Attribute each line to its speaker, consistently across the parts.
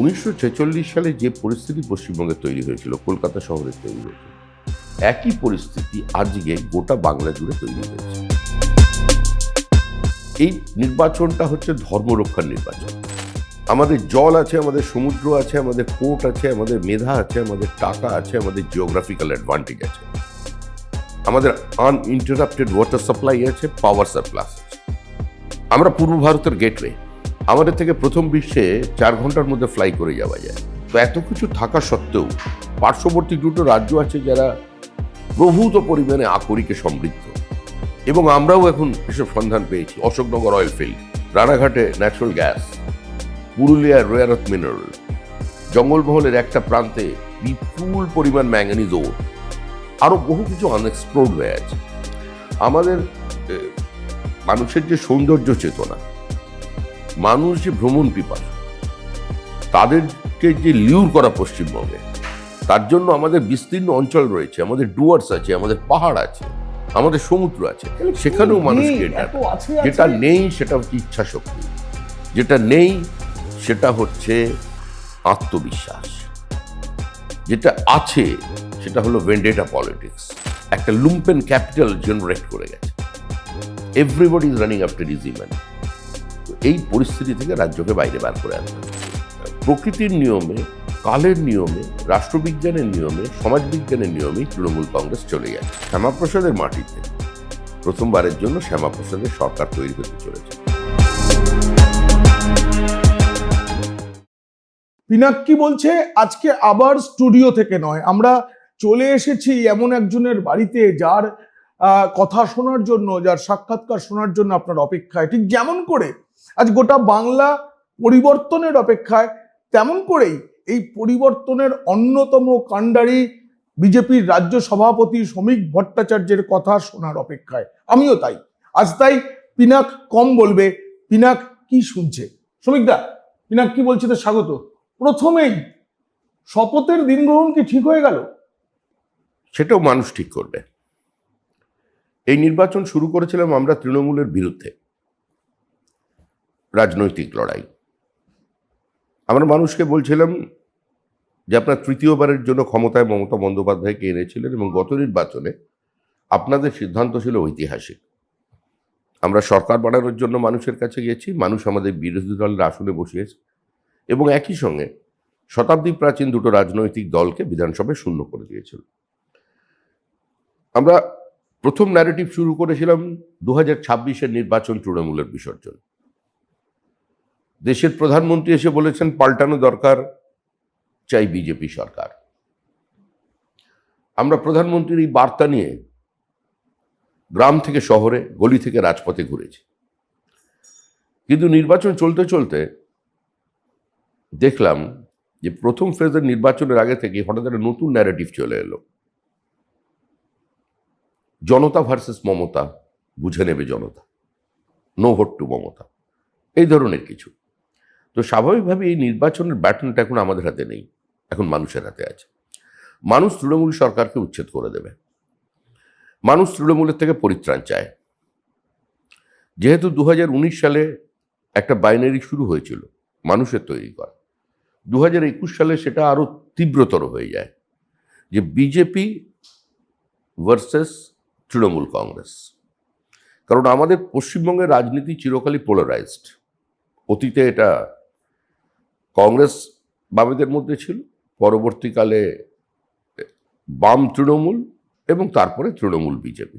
Speaker 1: 1946 সালে যে পরিস্থিতি পশ্চিমবঙ্গে তৈরি হয়েছিল, কলকাতা শহরে তৈরি হয়েছিল, একই পরিস্থিতি আজকে গোটা বাংলা জুড়ে তৈরি হয়েছে। এই নির্বাচনটা হচ্ছে ধর্মরক্ষার নির্বাচন। আমাদের জল আছে, আমাদের সমুদ্র আছে, আমাদের পোর্ট আছে, আমাদের মেধা আছে, আমাদের টাকা আছে, আমাদের জিওগ্রাফিক্যাল অ্যাডভান্টেজ আছে, আমাদের আনইন্টারাপ্টেড ওয়াটার সাপ্লাই আছে, পাওয়ার সাপ্লাই আছে। আমরা পূর্ব ভারতের গেটওয়ে। আমাদের থেকে প্রথম বিশ্বে 4 ঘন্টার মধ্যে ফ্লাই করে যাওয়া যায়। তো এত কিছু থাকা সত্ত্বেও পার্শ্ববর্তী দুটো রাজ্য আছে যারা প্রভূত পরিমাণে আকরিকে সমৃদ্ধ, এবং আমরাও এখন এসব সন্ধান পেয়েছি। অশোকনগর অয়েল ফিল্ড, রানাঘাটে ন্যাচারাল গ্যাস, পুরুলিয়ার রেয়ার আর্থ মিনারেল, জঙ্গলমহলের একটা প্রান্তে বিপুল পরিমাণ ম্যাঙ্গানিজ ওর, আরো বহু কিছু আনএক্সপ্লোর্ড হয়ে আছে। আমাদের মানুষের যে সৌন্দর্য চেতনা, মানুষ যে ভ্রমণ পিপাসু, তাদেরকে যে লিউর করা পশ্চিমবঙ্গে, তার জন্য আমাদের বিস্তীর্ণ অঞ্চল রয়েছে, আমাদের ডুয়ার্স আছে, আমাদের পাহাড় আছে, আমাদের সমুদ্র আছে, সেখানেও মানুষকে যেটা নেই সেটা হচ্ছে ইচ্ছা শক্তি, যেটা নেই সেটা হচ্ছে আত্মবিশ্বাস, যেটা আছে সেটা হলো ভেন্ডেটা পলিটিক্স। একটা লুম্পেন ক্যাপিটাল জেনারেট করে গেছে। Everybody is running after easy মানি। এই পরিস্থিতি থেকে রাজ্যকে বাইরে বার করে আনতে হবে। প্রকৃতির নিয়মে, কালের নিয়মে, রাষ্ট্রবিজ্ঞানের নিয়মে, সমাজবিজ্ঞানের নিয়মেই তৃণমূল কংগ্রেস চলে যাচ্ছে। শ্যামাপ্রসাদের মাটিতে প্রথমবারের জন্য শ্যামাপ্রসাদের সরকার তৈরি হতে চলেছে।
Speaker 2: পিনাক্কি বলছে আজকে আবার স্টুডিও থেকে নয়, আমরা চলে এসেছি এমন একজনের বাড়িতে যার কথা শোনার জন্য, যার সাক্ষাৎকার শোনার জন্য আপনার অপেক্ষায়। ঠিক যেমন করে আজ গোটা বাংলা পরিবর্তনের অপেক্ষায়, তেমন করেই এই পরিবর্তনের অন্যতম কাণ্ডারি বিজেপির রাজ্য সভাপতি শ্রমিক ভট্টাচার্যের কথা শোনার অপেক্ষায়। আমিও তাই। আজ তাই পিনাক কম বলবে। পিনাক কি শুনছে? শ্রমিকদা, পিনাক কি বলছে? তো স্বাগত। প্রথমেই শপথের দিন গ্রহণ কি ঠিক হয়ে গেল?
Speaker 1: সেটাও মানুষ ঠিক করবে। এই নির্বাচন শুরু করেছিলাম আমরা তৃণমূলের বিরুদ্ধে রাজনৈতিক লড়াই। আমরা মানুষকে বলছিলাম যে আপনার তৃতীয়বারের জন্য ক্ষমতায় মমতা বন্দ্যোপাধ্যায়কে এনেছিলেন, এবং গত নির্বাচনে আপনাদের সিদ্ধান্ত ছিল ঐতিহাসিক। আমরা সরকার বানানোর জন্য মানুষের কাছে গেছি, মানুষ আমাদের বিরোধী দলের আসনে বসিয়েছে, এবং একই সঙ্গে শতাব্দী প্রাচীন দুটো রাজনৈতিক দলকে বিধানসভায় শূন্য করে দিয়েছিল। আমরা প্রথম ন্যারেটিভ শুরু করেছিলাম 2026-এর নির্বাচন তৃণমূলের বিসর্জন। দেশের প্রধানমন্ত্রী এসে বলেছেন পাল্টানো দরকার, চাই বিজেপি সরকার। আমরা প্রধানমন্ত্রীর এই বার্তা নিয়ে গ্রাম থেকে শহরে, গলি থেকে রাজপথে ঘুরেছি। কিন্তু নির্বাচন চলতে চলতে দেখলাম যে প্রথম ফেজের নির্বাচনের আগে থেকে হঠাৎ একটা নতুন ন্যারেটিভ চলে এলো। জনতা ভার্সেস মমতা, বুঝে নেবে জনতা, নো ভোট টু মমতা, এই ধরনের কিছু। তো স্বাভাবিকভাবে এই নির্বাচনের ব্যাটনটা এখন আমাদের হাতে নেই, এখন মানুষের হাতে আছে। মানুষ তৃণমূল সরকারকে উচ্ছেদ করে দেবে। মানুষ তৃণমূলের থেকে পরিত্রাণ চায়। যেহেতু 2019 সালে একটা বাইনারি শুরু হয়েছিল মানুষের তৈরি করা, 2021 সালে সেটা আরো তীব্রতর হয়ে যায়, যে বিজেপি ভার্সেস তৃণমূল কংগ্রেস। কারণ আমাদের পশ্চিমবঙ্গের রাজনীতি চিরকালই পোলারাইজড। অতীতে এটা কংগ্রেস বামেদের মধ্যে ছিল, পরবর্তীকালে বাম তৃণমূল, এবং তারপরে তৃণমূল বিজেপি।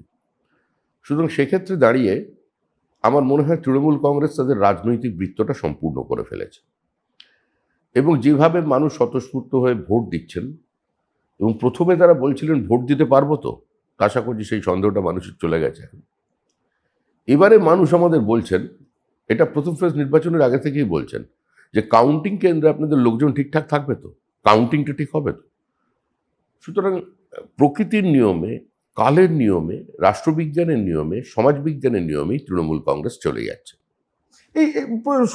Speaker 1: সুতরাং সেক্ষেত্রে দাঁড়িয়ে আমার মনে হয় তৃণমূল কংগ্রেস তাদের রাজনৈতিক বৃত্তটা সম্পূর্ণ করে ফেলেছে, এবং যেভাবে মানুষ স্বতঃস্ফূর্ত হয়ে ভোট দিচ্ছেন, এবং প্রথমে তারা বলছিলেন ভোট দিতে পারবো তো, আশা করছি সেই সন্দেহটা মানুষের চলে গেছে। এবারে মানুষ আমাদের বলছেন, এটা প্রথম ফেজ নির্বাচনের আগে থেকেই বলছেন, যে কাউন্টিং কেন্দ্রে আপনাদের লোকজন ঠিকঠাক থাকবে তো, কাউন্টিংটা ঠিক হবে তো। সুতরাং প্রকৃতির নিয়মে, কালের নিয়মে, রাষ্ট্রবিজ্ঞানের নিয়মে, সমাজবিজ্ঞানের নিয়মেই তৃণমূল কংগ্রেস চলে যাচ্ছে।
Speaker 2: এই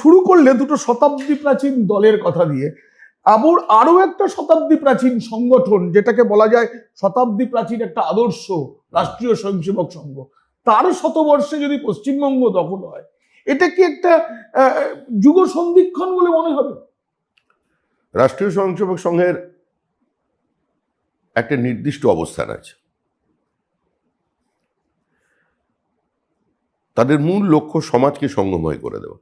Speaker 2: শুরু করলে দুটো শতাব্দী প্রাচীন দলের কথা দিয়ে, আরো একটা শতাব্দী প্রাচীন সংগঠন, যেটাকে বলা যায় শতাব্দী প্রাচীন একটা আদর্শ রাষ্ট্রীয় স্বয়ংসেবক সংঘ, তার শতবর্ষে যদি পশ্চিমবঙ্গ দখল হয়, এটা কি একটা যুগ সন্ধিক্ষণ বলে মনে হবে?
Speaker 1: রাষ্ট্রীয় স্বয়ংসেবক সংঘের একটা নির্দিষ্ট অবস্থান আছে। তাদের মূল লক্ষ্য সমাজকে সঙ্গময় করে দেওয়া,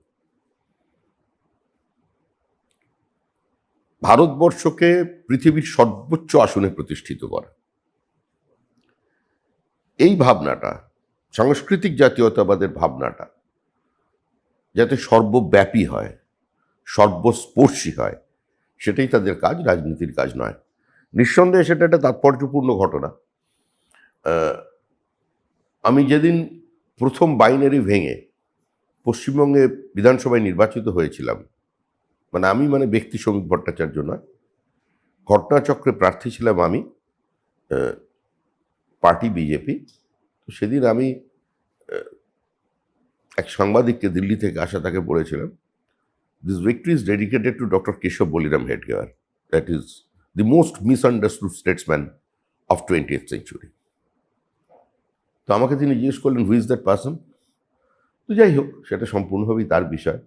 Speaker 1: ভারতবর্ষকে পৃথিবীর সর্বোচ্চ আসনে প্রতিষ্ঠিত করা। এই ভাবনাটা, সাংস্কৃতিক জাতীয়তাবাদের ভাবনাটা যাতে সর্বব্যাপী হয়, সর্বস্পর্শী হয়, সেটাই তাদের কাজ, রাজনীতির কাজ নয়। নিঃসন্দেহে সেটা একটা তাৎপর্যপূর্ণ ঘটনা। আমি যেদিন প্রথম বাইনারি ভেঙে পশ্চিমবঙ্গে বিধানসভায় নির্বাচিত হয়েছিলাম, আমি ব্যক্তি শ্রমিক ভট্টাচার্য নয়, ঘটনাচক্রে প্রার্থী ছিলাম আমি, পার্টি বিজেপি। তো সেদিন আমি এক সাংবাদিককে দিল্লি থেকে আসা তাকে বলেছিলাম, this victory is dedicated to doctor Keshav Baliram Hedgewar, that is the most misunderstood statesman of 20th century. তো আমাকে তিনি জিজ্ঞেস করলেন, হু ইজ দ্যাট পার্সন? তো যাই হোক, সেটা সম্পূর্ণভাবেই তার বিষয়,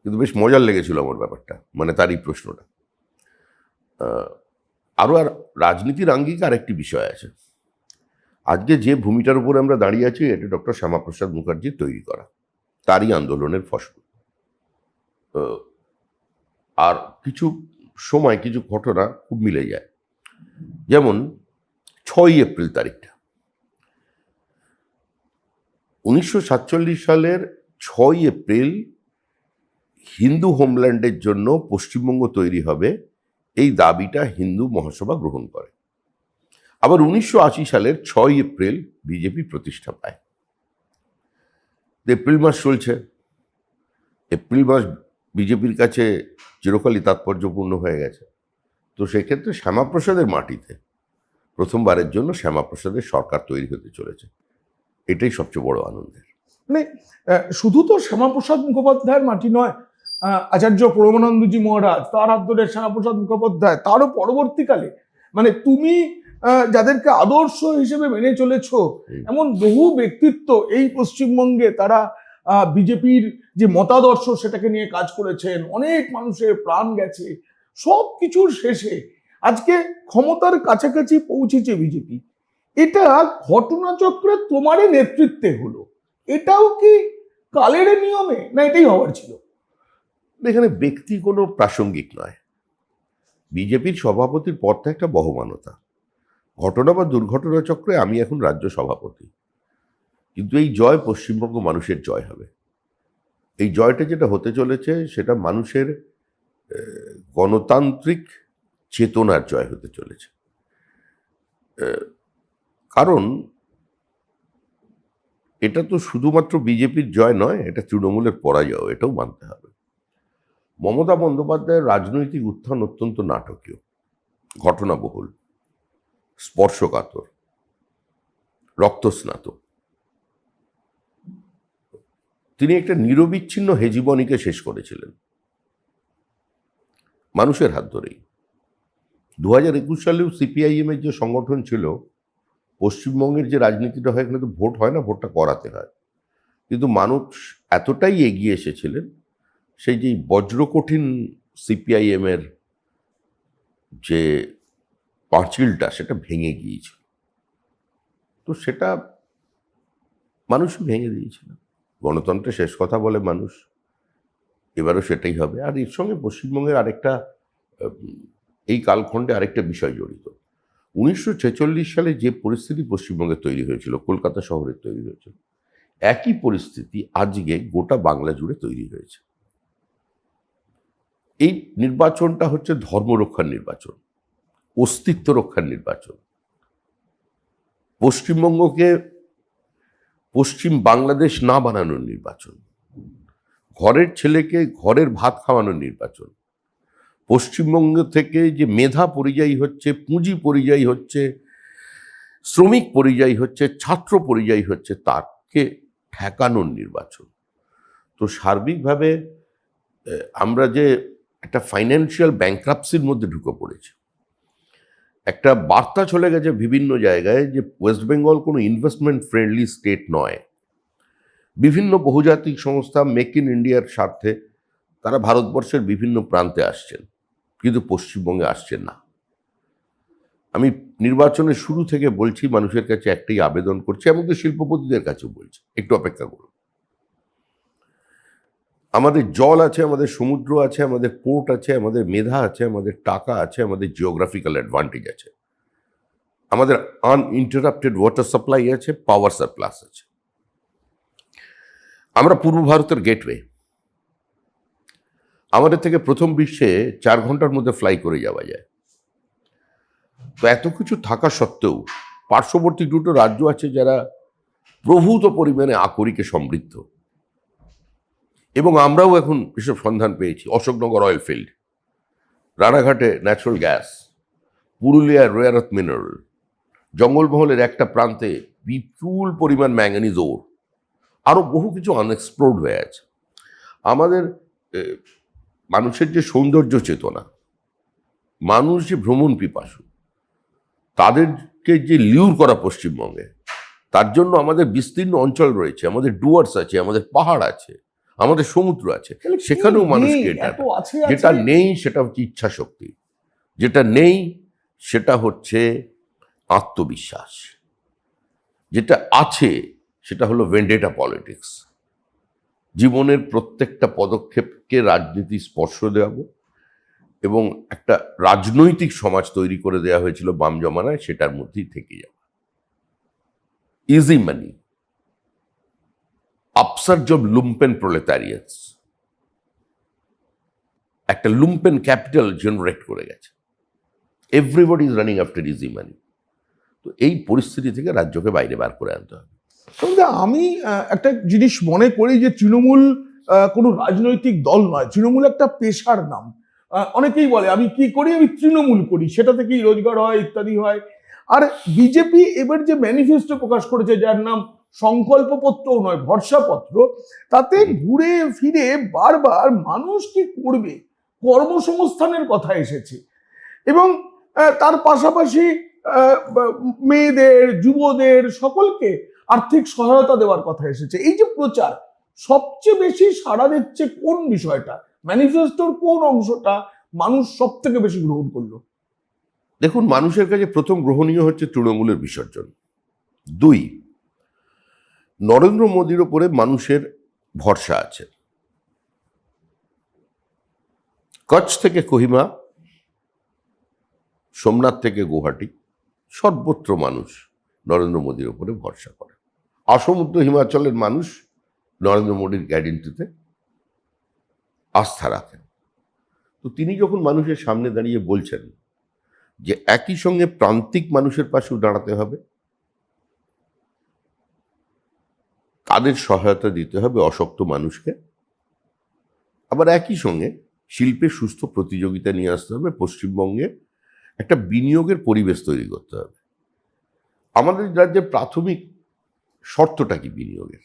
Speaker 1: কিন্তু বেশ মজার লেগেছিল আমার ব্যাপারটা, তার এই প্রশ্নটা। আর রাজনীতির আঙ্গিকে আরেকটি বিষয় আছে। আজকে যে ভূমিটার উপরে আমরা দাঁড়িয়ে আছি, এটা ডক্টর শ্যামাপ্রসাদ মুখার্জির তৈরি করা, তারই আন্দোলনের ফসল। আর কিছু সময়, কিছু ঘটনা খুব মিলে যায়। যেমন 6ই এপ্রিল তারিখটা, 1947 সালের 6ই এপ্রিল হিন্দু হোমল্যান্ডের জন্য পশ্চিমবঙ্গ তৈরি হবে, এই দাবিটা হিন্দু মহাসভা গ্রহণ করে। আবার 1980 সালের 6ই এপ্রিল বিজেপি প্রতিষ্ঠা পায়। এপ্রিল মাস চলছে, এপ্রিল মাস বিজেপির কাছে চিরকালই তাৎপর্যপূর্ণ হয়ে গেছে। তো সেক্ষেত্রে শ্যামাপ্রসাদের মাটিতে প্রথমবারের জন্য শ্যামাপ্রসাদের সরকার তৈরি হতে চলেছে, এটাই সবচেয়ে বড় আনন্দের।
Speaker 2: শুধু তো শ্যামাপ্রসাদ মুখোপাধ্যায়ের মাটি নয়, আচার্য পরমানন্দজি মহারাজ, তার হাত ধরে শ্যামাপ্রসাদ মুখোপাধ্যায়, তারও পরবর্তীকালে তুমি যাদেরকে আদর্শ হিসেবে মেনে চলেছ, এমন বহু ব্যক্তিত্ব এই পশ্চিমবঙ্গে তারা বিজেপির যে মতাদর্শ সেটাকে নিয়ে কাজ করেছেন। অনেক মানুষের প্রাণ গেছে। সব কিছুর শেষে আজকে ক্ষমতার কাছাকাছি পৌঁছেছে বিজেপি। এটা ঘটনাচক্রে তোমারই নেতৃত্বে হলো, এটাও কি কালের নিয়মে, না এটাই হওয়ার ছিল?
Speaker 1: এখানে ব্যক্তি কোনো প্রাসঙ্গিক নয়। বিজেপির সভাপতির পদটা একটা বহমানতা। ঘটনা বা দুর্ঘটনা চক্রে আমি এখন রাজ্য সভাপতি, কিন্তু এই জয় পশ্চিমবঙ্গ মানুষের জয় হবে। এই জয়টা যেটা হতে চলেছে, সেটা মানুষের গণতান্ত্রিক চেতনার জয় হতে চলেছে। কারণ এটা তো শুধুমাত্র বিজেপির জয় নয়, এটা তৃণমূলের পরাজয়, এটাও মানতে হবে। মমতা বন্দ্যোপাধ্যায়ের রাজনৈতিক উত্থান অত্যন্ত নাটকীয়, ঘটনাবহুল, স্পর্শকাতর, রক্তস্নাত। তিনি একটা নিরবিচ্ছিন্ন হেজিমনিকে শেষ করেছিলেন মানুষের হাত ধরেই। 2021 সালেও সিপিআইএম এর যে সংগঠন ছিল, পশ্চিমবঙ্গের যে রাজনীতিটা হয়, এখানে তো ভোট হয় না, ভোটটা করাতে হয়, কিন্তু মানুষ এতটাই এগিয়ে এসেছিলেন, সেই যে বজ্রকঠিন সিপিআইএম এর যে পাঁচিলটা, সেটা ভেঙে গিয়েছিল। তো সেটা মানুষই ভেঙে দিয়েছিল। গণতন্ত্রের শেষ কথা বলে মানুষ, এবারও সেটাই হবে। আর এর সঙ্গে পশ্চিমবঙ্গের আরেকটা, এই কালখণ্ডে আরেকটা বিষয় জড়িত। 1946 সালে যে পরিস্থিতি পশ্চিমবঙ্গে তৈরি হয়েছিল, কলকাতা শহরে তৈরি হয়েছিল, একই পরিস্থিতি আজকে গোটা বাংলা জুড়ে তৈরি হয়েছে। এই নির্বাচনটা হচ্ছে ধর্ম রক্ষার নির্বাচন, অস্তিত্ব রক্ষার নির্বাচন। পশ্চিমবঙ্গকে পশ্চিম বাংলাদেশ না বানানোর নির্বাচন, ঘরের ছেলেকে ঘরের ভাত খাওয়ানোর নির্বাচন। পশ্চিমবঙ্গ থেকে যে মেধা পরিযায়ী হচ্ছে, পুঁজি পরিযায়ী হচ্ছে, শ্রমিক পরিযায়ী হচ্ছে, ছাত্র পরিযায়ী হচ্ছে, তাকে ঠেকানোর নির্বাচন। তো সার্বিকভাবে আমরা যে একটা ফাইন্যান্সিয়াল ব্যাংক্রাপসির মধ্যে ঢুকে পড়েছি, একটা বার্তা চলে গেছে বিভিন্ন জায়গায় যে ওয়েস্ট বেঙ্গল কোনো ইনভেস্টমেন্ট ফ্রেন্ডলি স্টেট নয়। বিভিন্ন বহুজাতিক সংস্থা মেক ইন ইন্ডিয়ার স্বার্থে তারা ভারতবর্ষের বিভিন্ন প্রান্তে আসছেন, কিন্তু পশ্চিমবঙ্গে আসছে না। আমি নির্বাচনের শুরু থেকে বলছি, মানুষের কাছে একটাই আবেদন করছি, এমনকি শিল্পপতিদের কাছেও বলছি, একটু অপেক্ষা করুন। আমাদের জল আছে, আমাদের সমুদ্র আছে, আমাদের পোর্ট আছে, আমাদের মেধা আছে, আমাদের টাকা আছে, আমাদের জিওগ্রাফিক্যাল অ্যাডভান্টেজ আছে, আমাদের আনইন্টারাপ্টেড ওয়াটার সাপ্লাই আছে, পাওয়ার সাপ্লাস আছে। আমরা পূর্ব ভারতের গেটওয়ে। আমাদের থেকে প্রথম বিশ্বে 4 ঘন্টার মধ্যে ফ্লাই করে যাওয়া যায়। তো এত কিছু থাকা সত্ত্বেও পার্শ্ববর্তী দুটো রাজ্য আছে যারা প্রভূত পরিমাণে আকরিকে সমৃদ্ধ, এবং আমরাও এখন এসব সন্ধান পেয়েছি। অশোকনগর অয়েল ফিল্ড, রানাঘাটে ন্যাচারাল গ্যাস, পুরুলিয়ার রেয়ার আর্থ মিনারেল, জঙ্গলমহলের একটা প্রান্তে বিপুল পরিমাণ ম্যাঙ্গানিজ ওর, আরও বহু কিছু আনএক্সপ্লোর্ড হয়ে আছে। আমাদের মানুষের যে সৌন্দর্য চেতনা, মানুষ যে ভ্রমণ পিপাসু, তাদেরকে যে লিউর করা পশ্চিমবঙ্গে, তার জন্য আমাদের বিস্তীর্ণ অঞ্চল রয়েছে, আমাদের ডুয়ার্স আছে, আমাদের পাহাড় আছে, আমাদের সমুদ্র আছে, সেখানেও মানুষকে যেটা নেই সেটা হচ্ছে ইচ্ছা শক্তি, যেটা নেই সেটা হচ্ছে আত্মবিশ্বাস, যেটা আছে সেটা হলো ভেন্ডেটা পলিটিক্স। জীবনের প্রত্যেকটা পদক্ষেপকে রাজনীতি স্পর্শ দেওয়াবো, এবং একটা রাজনৈতিক সমাজ তৈরি করে দেওয়া হয়েছিল বাম জমানায়, সেটার মধ্যেই থেকে যাওয়া। ইজি মানি, আপসার্জ অফ লুম্পেন প্রোলেতারিয়াটস, একটা লুম্পেন ক্যাপিটাল জেনারেট করে গেছে। Everybody is running after easy মানি। তো এই পরিস্থিতি থেকে রাজ্যকে বাইরে বার করে আনতে হবে।
Speaker 2: আমি একটা জিনিস মনে করি যে তৃণমূল কোনো রাজনৈতিক দল নয়, তৃণমূল একটা পেশার নাম। অনেকেই বলে আমি কি করি, আমি তৃণমূল করি, সেটা থেকেই রোজগার হয় ইত্যাদি হয়। আর বিজেপি এবার যে ম্যানিফেস্টো প্রকাশ করেছে, যার নাম সংকল্পপত্রও নয় ভরসাপত্র, তাতে ঘুরে ফিরে বারবার মানুষ কি করবে কর্মসংস্থানের কথা এসেছে, এবং তার পাশাপাশি মেয়েদের, যুবদের সকলকে আর্থিক সহায়তা দেওয়ার কথা এসেছে। এই যে প্রচার, সবচেয়ে বেশি সাড়া দিচ্ছে কোন বিষয়টা, ম্যানিফেস্টোর কোন অংশটা মানুষ সব থেকে বেশি গ্রহণ করলো?
Speaker 1: দেখুন, মানুষের কাছে প্রথম গ্রহণীয় হচ্ছে তৃণমূলের বিসর্জন। 2, নরেন্দ্র মোদীর ওপরে মানুষের ভরসা আছে। কচ্ছ থেকে কোহিমা, সোমনাথ থেকে গুয়াহাটি, সর্বত্র মানুষ নরেন্দ্র মোদীর ওপরে ভরসা করে। আসমুদ্র হিমাচলের মানুষ নরেন্দ্র মোদীর গ্যারেন্টিতে আস্থা রাখেন। তো তিনি যখন মানুষের সামনে দাঁড়িয়ে বলছেন যে একই সঙ্গে প্রান্তিক মানুষের পাশেও দাঁড়াতে হবে, তাদের সহায়তা দিতে হবে অশক্ত মানুষকে, আবার একই সঙ্গে শিল্পে সুস্থ প্রতিযোগিতা নিয়ে আসতে হবে, পশ্চিমবঙ্গে একটা বিনিয়োগের পরিবেশ তৈরি করতে হবে। আমাদের রাজ্যের প্রাথমিক শর্তটা কি বিনিয়োগের?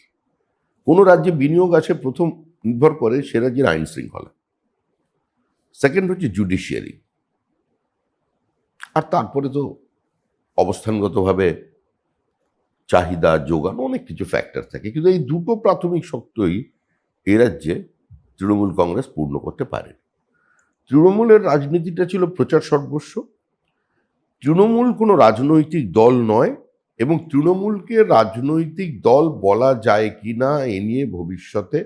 Speaker 1: কোনো রাজ্যে বিনিয়োগ আছে, প্রথম নির্ভর করে সে রাজ্যের আইন শৃঙ্খলা, সেকেন্ড হচ্ছে জুডিশিয়ারি, আর তারপরে তো অবস্থানগতভাবে চাহিদা, যোগান, অনেক কিছু ফ্যাক্টর থাকে। কিন্তু এই দুটো প্রাথমিক শর্তই এ রাজ্যে তৃণমূল কংগ্রেস পূর্ণ করতে পারে। তৃণমূলের রাজনীতিটা ছিল প্রচার সর্বস্ব। তৃণমূল কোনো রাজনৈতিক দল নয়, এবং তৃণমূলকে রাজনৈতিক দল বলা যায় কিনা এ নিয়ে ভবিষ্যতে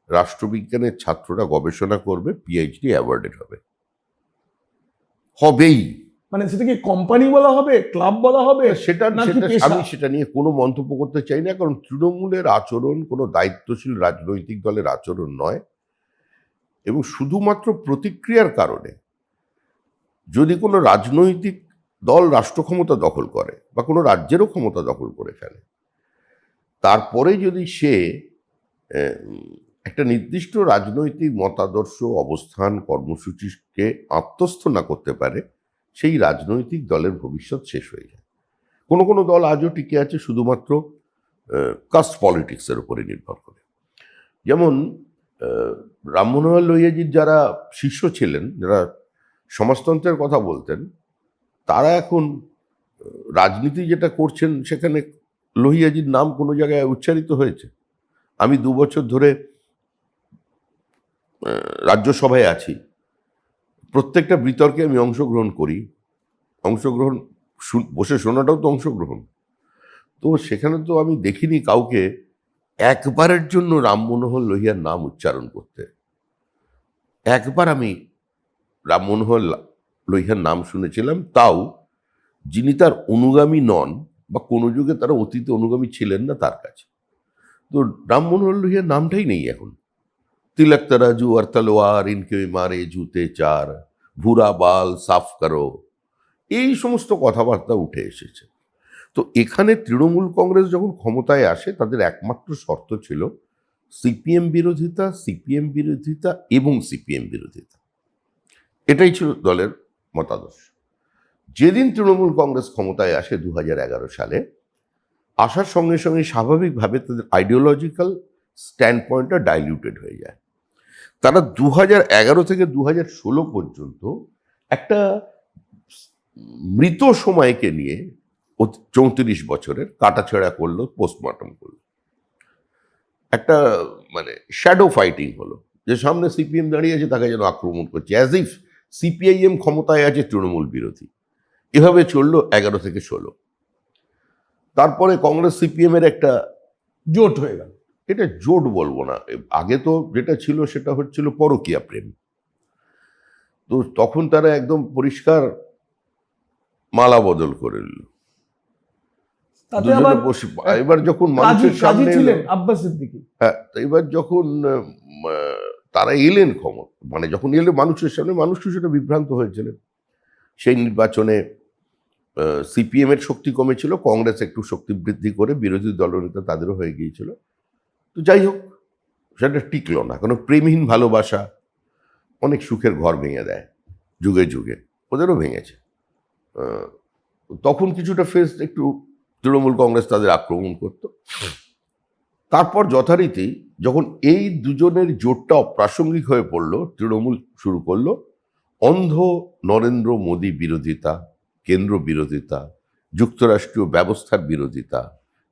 Speaker 1: রাষ্ট্রবিজ্ঞানের ছাত্ররা গবেষণা করবে, পিএইচডি অ্যাওয়ার্ডেড হবে, হবেই।
Speaker 2: মানে সেটা কি কোম্পানি বলা হবে, ক্লাব বলা হবে,
Speaker 1: আমি সেটা নিয়ে কোনো মন্তব্য করতে চাই না, কারণ তৃণমূলের আচরণ কোনো দায়িত্বশীল রাজনৈতিক দলের আচরণ নয়, এবং শুধুমাত্র প্রতিক্রিয়ার কারণে যদি কোনো রাজনৈতিক দল রাষ্ট্র ক্ষমতা দখল করে বা কোনো রাজ্যেরও ক্ষমতা দখল করে ফেলে, তারপরে যদি সে একটা নির্দিষ্ট রাজনৈতিক মতাদর্শ, অবস্থান, কর্মসূচিকে আত্মস্থ না করতে পারে, সেই রাজনৈতিক দলের ভবিষ্যৎ শেষ হয়ে যায়। কোনো কোনো দল আজও টিকে আছে শুধুমাত্র কাস্ট পলিটিক্সের উপরে নির্ভর করে। যেমন রাম মনোহর লোহিয়াজির যারা শিষ্য ছিলেন, যারা সমাজতন্ত্রের কথা বলতেন, তারা এখন রাজনীতি যেটা করছেন সেখানে লোহিয়াজির নাম কোনো জায়গায় উচ্চারিত হয়েছে? আমি 2 বছর ধরে রাজ্যসভায় আছি, প্রত্যেকটা বিতর্কে আমি অংশগ্রহণ করি। অংশগ্রহণ বসে শোনাটাও তো অংশগ্রহণ। তো সেখানে তো আমি দেখিনি কাউকে একবারের জন্য রাম মনোহর লোহিয়ার নাম উচ্চারণ করতে। একবার আমি রাম মনোহর লোহিয়ার নাম শুনেছিলাম, তাও যিনি তার অনুগামী নন বা কোনো যুগে তারা অতীতে অনুগামী ছিলেন না তার কাছে। তো রাম মনোহর লোহিয়ার নামটাই নেই এখন। তিলক তরাজু আর তলোয়ার ইনকে মারে জুতে চার, ভুরা বাল সাফ করো, এই সমস্ত কথাবার্তা উঠে এসেছে। তো এখানে তৃণমূল কংগ্রেস যখন ক্ষমতায় আসে তাদের একমাত্র শর্ত ছিল সিপিএম বিরোধিতা, সিপিএম বিরোধিতা এবং সিপিএম বিরোধিতা। এটাই ছিল দলের মতাদর্শ। যেদিন তৃণমূল কংগ্রেস ক্ষমতায় আসে 2011 সালে, আসার সঙ্গে সঙ্গে স্বাভাবিকভাবে তাদের আইডিওলজিক্যাল স্ট্যান্ড পয়েন্টটা ডাইলিউটেড হয়ে যায়। তারা 2011 থেকে 2016 পর্যন্ত একটা মৃত সময়কে নিয়ে 34 বছরের কাটাছেঁড়া করলো, পোস্টমর্টম করলো, একটা মানে শ্যাডো ফাইটিং হলো, যে সামনে সিপিএম দাঁড়িয়ে আছে তাকে যেন আক্রমণ করছে, অ্যাজ ইফ সিপিআইএম ক্ষমতায় আছে তৃণমূল বিরোধী। এভাবে চললো 11 থেকে 16। তারপরে কংগ্রেস সিপিএম এর একটা
Speaker 2: জোট হয়ে গেল।
Speaker 1: এটা জোট বলবো না, আগে তো যেটা ছিল সেটা হচ্ছিল পরকীয়া প্রেম। তো তখন তারা একদম পরিষ্কার মালা বদল করে নিল।
Speaker 2: তাতে
Speaker 1: দুজনে
Speaker 2: আবার
Speaker 1: বসে এবার যখন মানুষের সামনে
Speaker 2: ছিলেন
Speaker 1: এলো,
Speaker 2: আব্বাস সিদ্দিকী।
Speaker 1: হ্যাঁ, তো এবার যখন তারা এলেন ক্ষমতা, মানে যখন এলো মানুষের সামনে, মানুষ সেটা বিভ্রান্ত হয়েছিলেন। সেই নির্বাচনে সিপিএম এর শক্তি কমেছিল, কংগ্রেস একটু শক্তি বৃদ্ধি করে বিরোধী দলনেতা তাদেরও হয়ে গিয়েছিল। তো যাই হোক, সেটা টিকলো না, কারণ প্রেমহীন ভালোবাসা অনেক সুখের ঘর ভেঙে দেয় যুগে যুগে, ওদেরও ভেঙেছে। তখন কিছুটা ফেস একটু তৃণমূল কংগ্রেস তাদের আক্রমণ করত। তারপর যথারীতি যখন এই দুজনের জোটটা অপ্রাসঙ্গিক হয়ে পড়ল, তৃণমূল শুরু করলো অন্ধ নরেন্দ্র মোদী বিরোধিতা, কেন্দ্র বিরোধিতা, যুক্তরাষ্ট্রীয় ব্যবস্থার বিরোধিতা,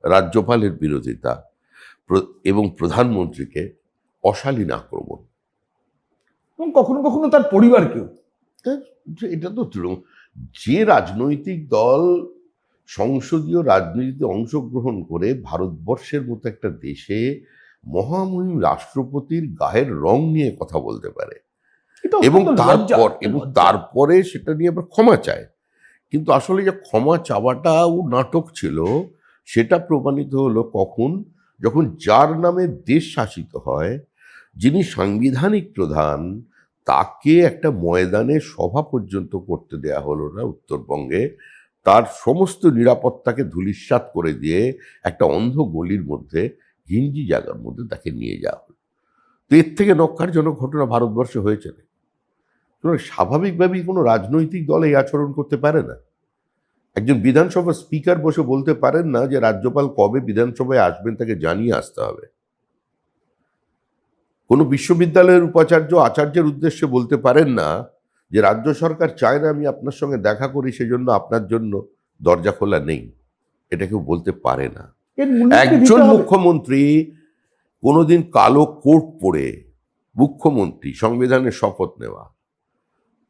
Speaker 1: রাজ্যপালের বিরোধিতা এবং প্রধানমন্ত্রীকে অশালীন আক্রমণ।
Speaker 2: এবং কখনো কখনো তার পরিবারকেও।
Speaker 1: এটা তো তৃণমূল, যে রাজনৈতিক দল সংসদীয় রাজনীতিতে অংশগ্রহণ করে ভারতবর্ষের মতো একটা দেশে মহামহিম রাষ্ট্রপতির গায়ের রং নিয়ে কথা বলতে পারে এবং তারপরে সেটা নিয়ে আবার ক্ষমা চায়, কিন্তু আসলে যে ক্ষমা চাওয়াটাও নাটক ছিল সেটা প্রমাণিত হলো কখন, যখন যার নামে দেশ শাসিত হয়, যিনি সাংবিধানিক প্রধান, তাকে একটা ময়দানে সভা পর্যন্ত করতে দেয়া হলো না উত্তরবঙ্গে, তার সমস্ত নিরাপত্তাকে ধূলিসাৎ করে দিয়ে একটা অন্ধ গলির মধ্যে, ঘিঞ্জি জায়গার মধ্যে তাকে নিয়ে যাওয়া হলো। তো এর থেকে নক্কারজনক ঘটনা ভারতবর্ষে হয়েছে না। স্বাভাবিকভাবেই কোনো রাজনৈতিক দল এই আচরণ করতে পারে না। একজন বিধানসভার স্পিকার বসে বলতে পারেন না যে রাজ্যপাল কবে বিধানসভায় আসবেন তাকে জানিয়ে আসতে হবে। কোনো বিশ্ববিদ্যালয়ের উপাচার্য আচার্যের উদ্দেশ্যে বলতে পারেন না যে রাজ্য সরকার চায় না আমি আপনার সঙ্গে দেখা করি, সেজন্য আপনার জন্য দরজা খোলা নেই। এটা কেউ বলতে পারে না। একজন মুখ্যমন্ত্রী কোনোদিন কালো কোট পরে মুখ্যমন্ত্রী সংবিধানের শপথ নেওয়া,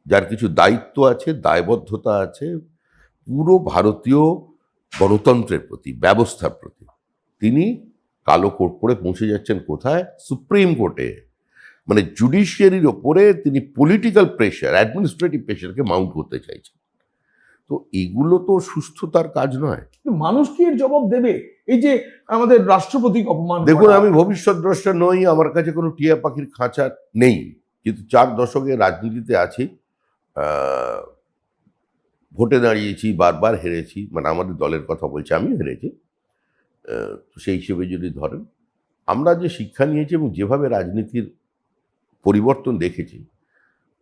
Speaker 1: যার কিছু দায়িত্ব আছে, দায়বদ্ধতা আছে পুরো ভারতীয় গণতন্ত্রের প্রতি, ব্যবস্থার প্রতি, তিনি কালো কোট পরে পৌঁছে যাচ্ছেন কোথায়? সুপ্রিম কোর্টে। মানে জুডিশিয়ারির ওপরে তিনি পলিটিক্যাল প্রেশার, অ্যাডমিনিস্ট্রেটিভ প্রেশারকে মাউন্ট করতে চাইছেন। তো এগুলো তো সুস্থতার কাজ নয়।
Speaker 2: মানুষ কি এর জবাব দেবে? এই যে আমাদের রাষ্ট্রপতিকে অপমান।
Speaker 1: দেখুন, আমি ভবিষ্যৎ দ্রষ্টা নই, আমার কাছে কোনো টিয়া পাখির খাঁচা নেই, কিন্তু 4 দশকের রাজনীতিতে আছি। ভোটে দাঁড়িয়েছি, বারবার হেরেছি, মানে আমাদের দলের কথা বলছি, আমি হেরেছি। সেই হিসেবে যদি ধরেন, আমরা যে শিক্ষা নিয়েছি এবং যেভাবে রাজনীতির পরিবর্তন দেখেছি,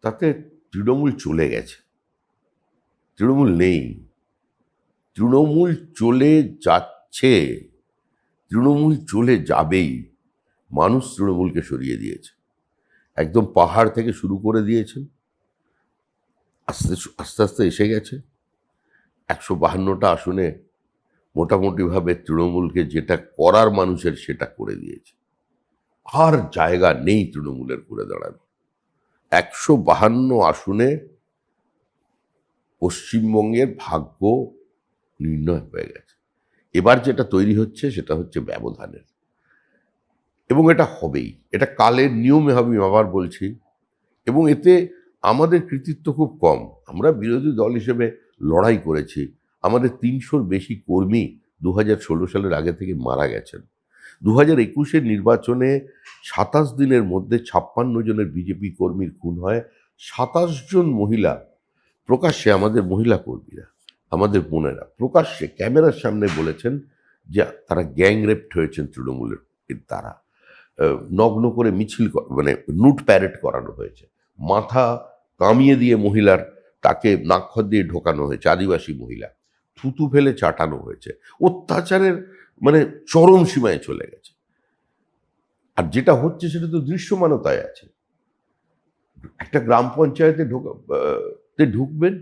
Speaker 1: তাতে তৃণমূল চলে গেছে, তৃণমূল নেই, তৃণমূল চলে যাচ্ছে, তৃণমূল চলে যাবেই। মানুষ তৃণমূলকে সরিয়ে দিয়েছে, একদম পাহাড় থেকে শুরু করে দিয়েছেন, আস্তে আস্তে আস্তে এসে গেছে 152টা আসনে। মোটামুটিভাবে তৃণমূলকে যেটা করার মানুষের সেটা করে দিয়েছে, আর জায়গা নেই তৃণমূলের করে দাঁড়ানো। 152 আসনে পশ্চিমবঙ্গের ভাগ্য নির্ণয় হয়ে গেছে। এবার যেটা তৈরি হচ্ছে সেটা হচ্ছে ব্যবধানের, এবং এটা হবেই, এটা কালের নিয়মে হবে, আমি আবার বলছি। এবং এতে আমাদের কৃতিত্ব খুব কম। আমরা বিরোধী দল হিসেবে লড়াই করেছি। আমাদের 300-র বেশি কর্মী 2016 সালের আগে থেকে মারা গেছেন। 2021-এর নির্বাচনে 27 দিনের মধ্যে 56 জনের বিজেপি কর্মীর খুন হয়। 27 জন মহিলা প্রকাশ্যে, আমাদের মহিলা কর্মীরা, আমাদের বোনেরা প্রকাশ্যে ক্যামেরার সামনে বলেছেন যে তারা গ্যাং রেপড হয়েছেন তৃণমূলের দ্বারা। নগ্ন করে মিছিল মানে নুট প্যারেড করানো হয়েছে, মাথা কামিয়ে দিয়ে মহিলার তাকে নাক্ষর দিয়ে ঢোকানো হয়েছে, আদিবাসী মহিলা থুতু ফেলে চাটানো হয়েছে। অত্যাচারের মানে চরম সীমায় চলে গেছে। আর যেটা হচ্ছে সেটা তো দৃশ্যমানতায় আছে। একটা গ্রাম পঞ্চায়েতে ঢুকবেন,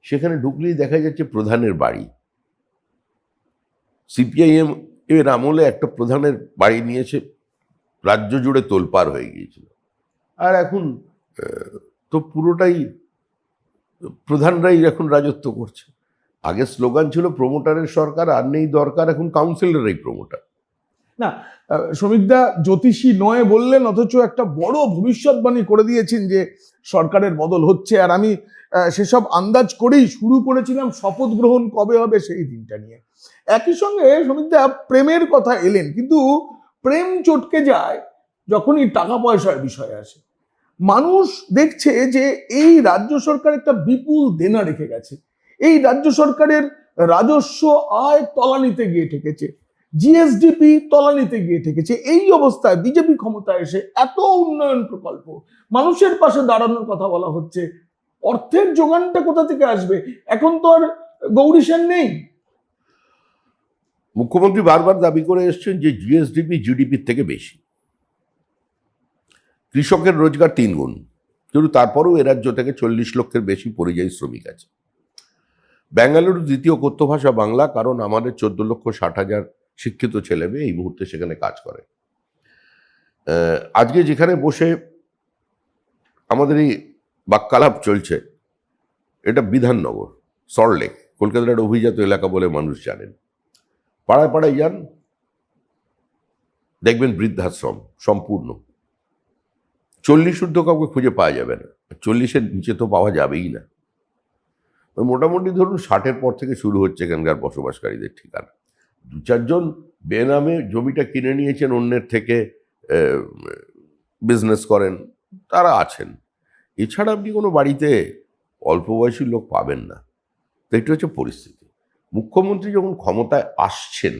Speaker 1: সেখানে ঢুকলেই দেখা যাচ্ছে প্রধানের বাড়ি। সিপিআইএম এর আমলে একটা প্রধানের বাড়ি নিয়েছে, রাজ্য জুড়ে তোলপাড় হয়ে গিয়েছিল। আর এখন তো পুরোটাই প্রধানরাই এখন রাজত্ব করছে। আগে স্লোগান ছিল প্রমোটারের সরকার, আর নেই দরকার, এখন কাউন্সিলরেরই প্রমোটার।
Speaker 2: না, শ্রমিকদা জ্যোতিষী নয় বললেন, অথচ একটা বড় ভবিষ্যৎবাণী করে দিয়েছেন যে সরকারের বদল হচ্ছে। আর আমি সেসব আন্দাজ করেই শুরু করেছিলাম শপথ গ্রহণ কবে হবে সেই দিনটা নিয়ে। একই সঙ্গে শ্রমিকদা প্রেমের কথা এলেন, কিন্তু প্রেম চটকে যায় যখনই টাকা পয়সার বিষয় আসে। মানুষ দেখছে যে এই রাজ্য সরকার একটা বিপুল দেনা রেখে গেছে। এই রাজ্য সরকারের রাজস্ব আয় তলানিতে গিয়ে ঠেকেছে, জিএসডিপি তলানিতে গিয়ে ঠেকেছে। এই অবস্থায় বিজেপি ক্ষমতায় এসে এত উন্নয়ন প্রকল্প, মানুষের পাশে দাঁড়ানোর কথা বলা হচ্ছে, অর্থের যোগানটা কোথা থেকে আসবে? এখন তো আর গৌরী সেন নেই।
Speaker 1: মুখ্যমন্ত্রী বারবার দাবি করে এসছেন যে জিএসডিপি জিডিপির থেকে বেশি, কৃষকের রোজগার 3 গুণ, কিন্তু তারপরেও এ রাজ্য থেকে 40 লক্ষের বেশি পরিযায়ী শ্রমিক আছে। বেঙ্গালুরু দ্বিতীয় কথ্য ভাষা বাংলা, কারণ আমাদের 14,60,000 শিক্ষিত ছেলে মেয়ে এই মুহূর্তে সেখানে কাজ করে। আজকে যেখানে বসে আমাদের এই বাক্যালাপ চলছে, এটা বিধাননগর, সল্টলেক, কলকাতার একটা অভিজাত এলাকা বলে মানুষ জানেন। পাড়ায় পাড়ায় যান, দেখবেন বৃদ্ধাশ্রম সম্পূর্ণ। 40 ঊর্ধ্ব কাউকে খুঁজে পাওয়া যাবে না, 40-এর নিচে তো পাওয়া যাবেই না। মোটামুটি ধরুন 60-এর পর থেকে শুরু হচ্ছে এখানকার বসবাসকারীদের ঠিকানা। 2-4 জন বেনামে জমিটা কিনে নিয়েছেন অন্যের থেকে, বিজনেস করেন, তারা আছেন। এছাড়া আপনি কোনো বাড়িতে অল্প বয়সী লোক পাবেন না। তো এটা হচ্ছে পরিস্থিতি। মুখ্যমন্ত্রী যখন ক্ষমতায় আসছেন,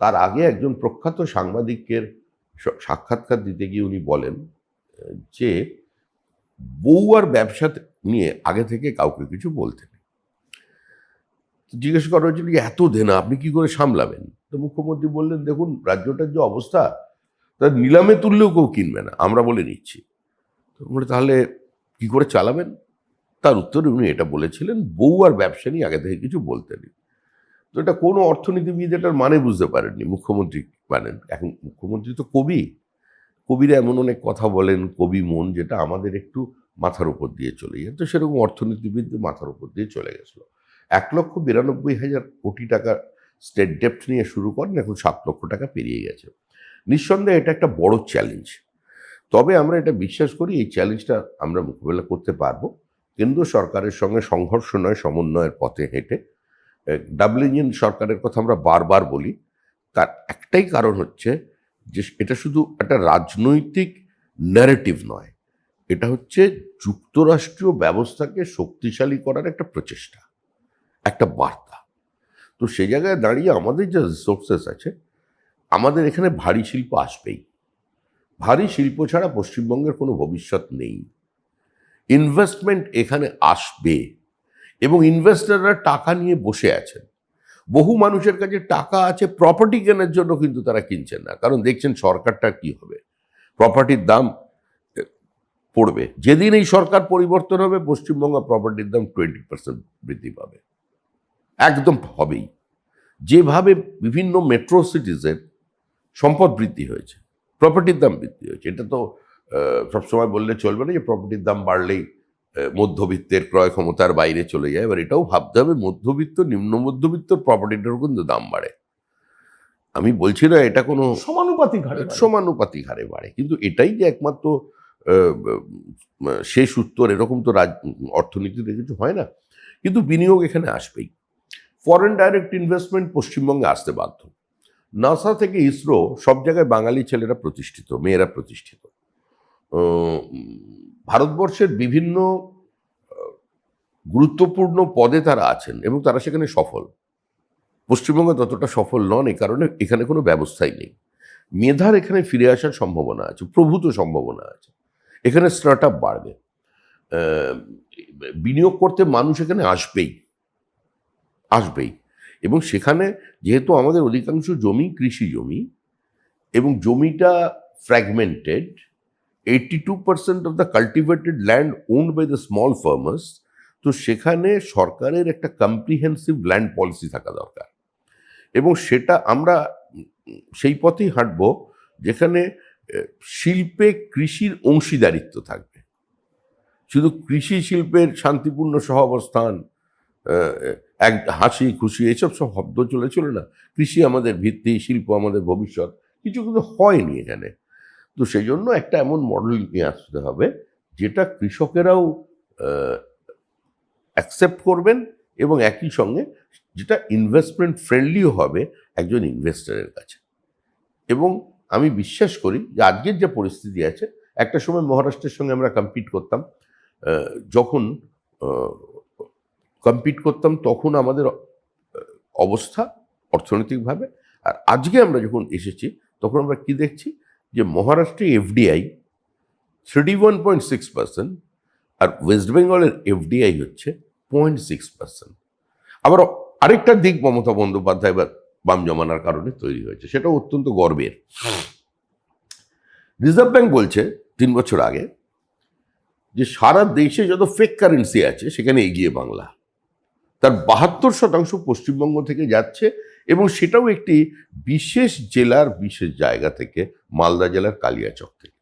Speaker 1: তার আগে একজন প্রখ্যাত সাংবাদিকের সাক্ষাৎকার দিতে গিয়ে উনি বলেন যে বউ আর ব্যবসা নিয়ে আগে থেকে কাউকে কিছু বলতে নেই। জিজ্ঞেস করা হয়েছিল যে এত দেনা আপনি কি করে সামলাবেন? তো মুখ্যমন্ত্রী বললেন, দেখুন রাজ্যটার যে অবস্থা, তার নিলামে তুললেও কেউ কিনবে না, আমরা বলে নিচ্ছি। তো বলে তাহলে কি করে চালাবেন? তার উত্তরে উনি এটা বলেছিলেন, বউ আর ব্যবসা নিয়ে আগে থেকে কিছু বলতে নেই। তো এটা কোনো অর্থনীতিবিদ এটার মানে বুঝতে পারেননি, মুখ্যমন্ত্রী মানেন। এখন মুখ্যমন্ত্রী তো কবি, কবিরা এমন অনেক কথা বলেন, কবি মন, যেটা আমাদের একটু মাথার উপর দিয়ে চলে যায়। তো সেরকম অর্থনীতিবিদ মাথার উপর দিয়ে চলে গেছিলো। 1,92,000 কোটি টাকা স্টেট ডেপ্ট নিয়ে শুরু করেন, এখন 7 লক্ষ টাকা পেরিয়ে গেছে। নিঃসন্দেহে এটা একটা বড় চ্যালেঞ্জ। তবে আমরা এটা বিশ্বাস করি এই চ্যালেঞ্জটা আমরা মোকাবেলা করতে পারবো কেন্দ্র সরকারের সঙ্গে সংঘর্ষ নয়, সমন্বয়ের পথে হেঁটে। ডাবল ইঞ্জিন সরকারের কথা আমরা বারবার বলি, তার একটাই কারণ হচ্ছে যে এটা শুধু একটা রাজনৈতিক ন্যারেটিভ নয়, এটা হচ্ছে যুক্তরাষ্ট্রীয় ব্যবস্থাকে শক্তিশালী করার একটা প্রচেষ্টা, একটা বার্তা। তো সেই জায়গায় দাঁড়িয়ে আমাদের যে রিসোর্সেস আছে, আমাদের এখানে ভারী শিল্প আসবেই। ভারী শিল্প ছাড়া পশ্চিমবঙ্গের কোনো ভবিষ্যৎ নেই। ইনভেস্টমেন্ট এখানে আসবে, এবং ইনভেস্টররা টাকা নিয়ে বসে আছেন। বহু মানুষের কাছে টাকা আছে প্রপার্টি কেনার জন্য, কিন্তু তারা কিনছেন না, কারণ দেখছেন সরকারটা কি হবে, প্রপার্টির দাম পড়বে। যেদিন এই সরকার পরিবর্তন হবে, পশ্চিমবঙ্গ প্রপার্টির দাম 20% বৃদ্ধি পাবে, একদম হবেই। যেভাবে বিভিন্ন মেট্রো সিটিজের সম্পদ বৃদ্ধি হয়েছে, প্রপার্টির দাম বৃদ্ধি হয়েছে, এটা তো সবসময় বললে চলবে না যে প্রপার্টির দাম বাড়লেই মধ্যবিত্তের ক্রয় ক্ষমতার বাইরে চলে যায়। এবার এটাও ভাবতে হবে মধ্যবিত্ত নিম্ন মধ্যবিত্ত প্রপার্টিটারও কিন্তু দাম বাড়ে। আমি বলছি না এটা কোনো
Speaker 2: সমানুপাতিক হারে বাড়ে।
Speaker 1: সমানুপাতিক হারে বাড়ে, কিন্তু এটাই যে একমাত্র শেষ উত্তর এরকম তো অর্থনীতিতে কিছু হয় না। কিন্তু বিনিয়োগ এখানে আসবেই। ফরেন ডাইরেক্ট ইনভেস্টমেন্ট পশ্চিমবঙ্গে আসতে বাধ্য। নাসা থেকে ইসরো সব জায়গায় বাঙালি ছেলেরা প্রতিষ্ঠিত, মেয়েরা প্রতিষ্ঠিত। ভারতবর্ষের বিভিন্ন গুরুত্বপূর্ণ পদে তারা আছেন এবং তারা সেখানে সফল। পশ্চিমবঙ্গে ততটা সফল নন, এই কারণে এখানে কোনো ব্যবস্থাই নেই। মেধার এখানে ফিরে আসার সম্ভাবনা আছে, প্রভূত সম্ভাবনা আছে। এখানে স্টার্ট আপ বাড়বে, বিনিয়োগ করতে মানুষ এখানে আসবেই আসবেই। এবং সেখানে যেহেতু আমাদের অধিকাংশ জমি কৃষি জমি এবং জমিটা fragmented, 82% of the cultivated land owned by the small farmers, তো সেখানে সরকারের একটা কম্প্রিহেন্সিভ ল্যান্ড পলিসি থাকা দরকার। এবং সেটা আমরা সেই পথেই হাঁটবো যেখানে শিল্পে কৃষির অংশীদারিত্ব থাকবে। শুধু কৃষি শিল্পের শান্তিপূর্ণ সহাবস্থান, এক হাসি খুশি এসব সব শব্দ চলে না। কৃষি আমাদের ভিত্তি, শিল্প আমাদের ভবিষ্যৎ, কিছু কিন্তু হয়নি এখানে। তো সেই জন্য একটা এমন মডেল নিয়ে আসতে হবে যেটা কৃষকেরাও অ্যাকসেপ্ট করবেন এবং একই সঙ্গে যেটা ইনভেস্টমেন্ট ফ্রেন্ডলিও হবে একজন ইনভেস্টরের কাছে। এবং আমি বিশ্বাস করি যে আজকের যে পরিস্থিতি আছে, একটা সময় মহারাষ্ট্রের সঙ্গে আমরা কম্পিট করতাম, যখন কম্পিট করতাম তখন আমাদের অবস্থা অর্থনৈতিকভাবে, আর আজকে আমরা যখন এসেছি তখন আমরা কি দেখছি যে মহারাষ্ট্রে এফডিআই 31.6%, আর ওয়েস্ট বেঙ্গলের এফডিআই হচ্ছে 0.6%। আবার আরেকটা দিক মমতা বন্দ্যোপাধ্যায় বা বাম জমানার কারণে তৈরি হয়েছে, সেটাও অত্যন্ত গর্বের। রিজার্ভ ব্যাংক বলছে 3 বছর আগে যে সারা দেশে যত ফেক কারেন্সি আছে সেখানে এগিয়ে বাংলা, তার 72% পশ্চিমবঙ্গ থেকে যাচ্ছে, এবং সেটাও একটি বিশেষ জেলার বিশেষ জায়গা থেকে, মালদা জেলার কালিয়াচক থেকে।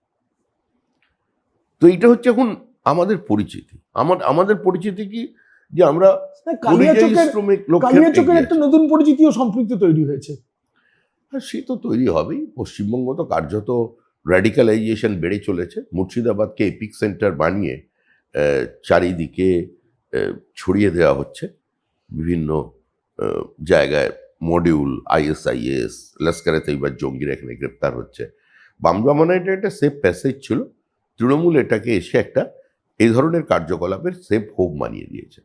Speaker 1: তো এটা হচ্ছে এখন আমাদের পরিচিতি। আমাদের পরিচিতি কি যে আমরা
Speaker 2: কালিয়াচকের একটা নতুন পরিচিতি ও সম্পৃক্তি তৈরি হয়েছে।
Speaker 1: সে তো তৈরি হবেই। পশ্চিমবঙ্গ তো কার্যত র্যাডিক্যালাইজেশন বেড়ে চলেছে। মুর্শিদাবাদকে এপিক সেন্টার বানিয়ে চারিদিকে ছড়িয়ে দেওয়া হচ্ছে বিভিন্ন জায়গায় মডিউল, ISIS, লস্করে তৈয়বা জঙ্গিরা এখানে গ্রেপ্তার হচ্ছে। বাম জমানায় এটা একটা সেফ প্যাসেজ ছিল, তৃণমূল এটাকে এসে একটা এই ধরনের কার্যকলাপের সেফ হোপ মানিয়ে দিয়েছে।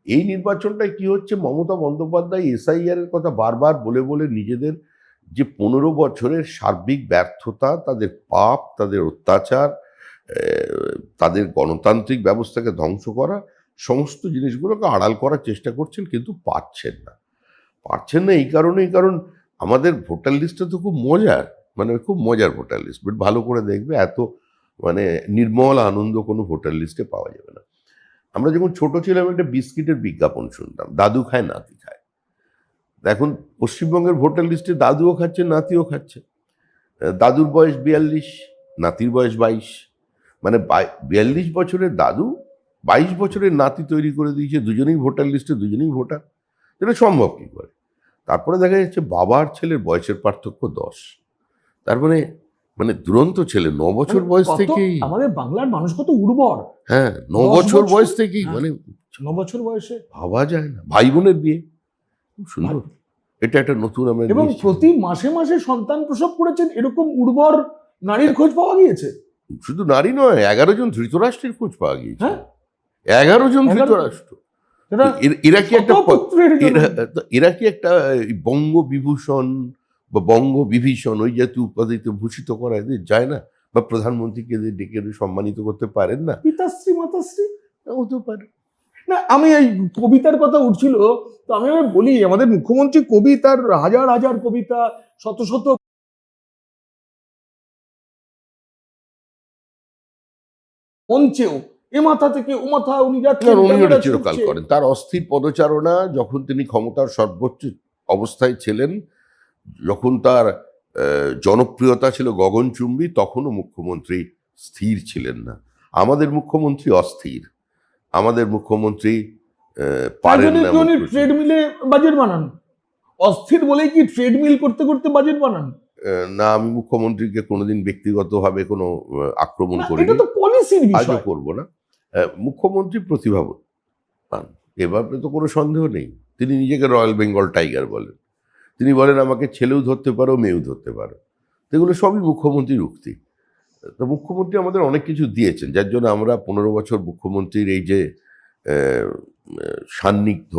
Speaker 1: এই নির্বাচনটায় কি হচ্ছে, মমতা বন্দ্যোপাধ্যায় SIR এর কথা বারবার বলে বলে নিজেদের যে 15 বছরের সার্বিক ব্যর্থতা, তাদের পাপ, তাদের অত্যাচার, তাদের গণতান্ত্রিক ব্যবস্থাকে ধ্বংস করা, সমস্ত জিনিসগুলোকে আড়াল করার চেষ্টা করছেন, কিন্তু পারছেন না। এই কারণ আমাদের ভোটার লিস্টটা তো খুব মজার, মানে খুব মজার ভোটার লিস্ট। বাট ভালো করে দেখবে, এত মানে নির্মল আনন্দ কোনো ভোটার লিস্টে পাওয়া যাবে না। আমরা যখন ছোট ছিলাম একটা বিস্কিটের বিজ্ঞাপন শুনতাম, দাদু খায় নাতি খায়। এখন পশ্চিমবঙ্গের ভোটার লিস্টে দাদুও খাচ্ছে, নাতিও খাচ্ছে। দাদুর বয়স 42, নাতির বয়স 22, মানে 42 বছরের দাদু 22 বছরের নাতি তৈরি করে দিয়েছে, দুজনেই ভোটার লিস্টে, দুজনেই ভোটার। এটা সম্ভব কী করে? তারপরে দেখা যাচ্ছে বাবার ছেলের বয়সের পার্থক্য 10, তার মানে দুরন্ত ছেলে 9 বছর বয়স থেকেই।
Speaker 2: আমাদের বাংলার মানুষ কত উর্বর!
Speaker 1: হ্যাঁ, 9 বছর বয়স থেকেই, মানে
Speaker 2: 9 বছর বয়সে
Speaker 1: ভাবা যায় না। ভাই বোনের বিয়ে, খুব সুন্দর। এটা একটা নতুন আমরা,
Speaker 2: এবং প্রতি মাসে মাসে সন্তান প্রসব করেছেন এরকম উর্বর নারীর খোঁজ পাওয়া গিয়েছে।
Speaker 1: শুধু নারী নয়, 11 জন ধৃতরাষ্ট্রের খোঁজ পাওয়া গিয়েছে। 11 জন ধৃতরাষ্ট্র। এরা কি একটা বঙ্গ বিভূষণ বা বঙ্গ বিভীষণ ওই জাতীয় উপাধিতে ভূষিত করা এদের যায় না? বা প্রধানমন্ত্রীকে ডেকে সম্মানিত করতে পারেন না?
Speaker 2: পিতাশ্রী মাতাশ্রী
Speaker 1: হতে পারে
Speaker 2: না। আমি এই কবিতার কথা উঠছিল, তো আমি বলি, আমাদের মুখ্যমন্ত্রী কবি, তার হাজার হাজার কবিতা, শত শত মঞ্চেও এ মাথা থেকে ও মাথা উনি
Speaker 1: চিরকাল করেন। তার অস্থির পদচারণা, যখন তিনি ক্ষমতার সর্বোচ্চ অবস্থায় ছিলেন, যখন তার জনপ্রিয়তা ছিল গগনচুম্বী, তখনও মুখ্যমন্ত্রী স্থির ছিলেন না। আমাদের মুখ্যমন্ত্রী অস্থির, আমাদের মুখ্যমন্ত্রী পারেন না।
Speaker 2: ট্রেডমিলে বাজেট বানান, অস্থির বলেই কি ট্রেডমিল করতে করতে বাজেট বানান?
Speaker 1: না, আমি মুখ্যমন্ত্রীকে কোনোদিন ব্যক্তিগতভাবে কোনো আক্রমণ করি,
Speaker 2: এটা তো পলিসির
Speaker 1: আজও
Speaker 2: বিষয়।
Speaker 1: করবো না। মুখ্যমন্ত্রী প্রতিভাবান, এ ব্যাপারে তো কোনো সন্দেহ নেই। তিনি নিজেকে রয়্যাল বেঙ্গল টাইগার বলেন। তিনি বলেন আমাকে ছেলেও ধরতে পারো, মেয়েও ধরতে পারো। এগুলো সবই মুখ্যমন্ত্রীর উক্তি। তো মুখ্যমন্ত্রী আমাদের অনেক কিছু দিয়েছেন, যার জন্য আমরা 15 বছর মুখ্যমন্ত্রীর এই যে সান্নিধ্য,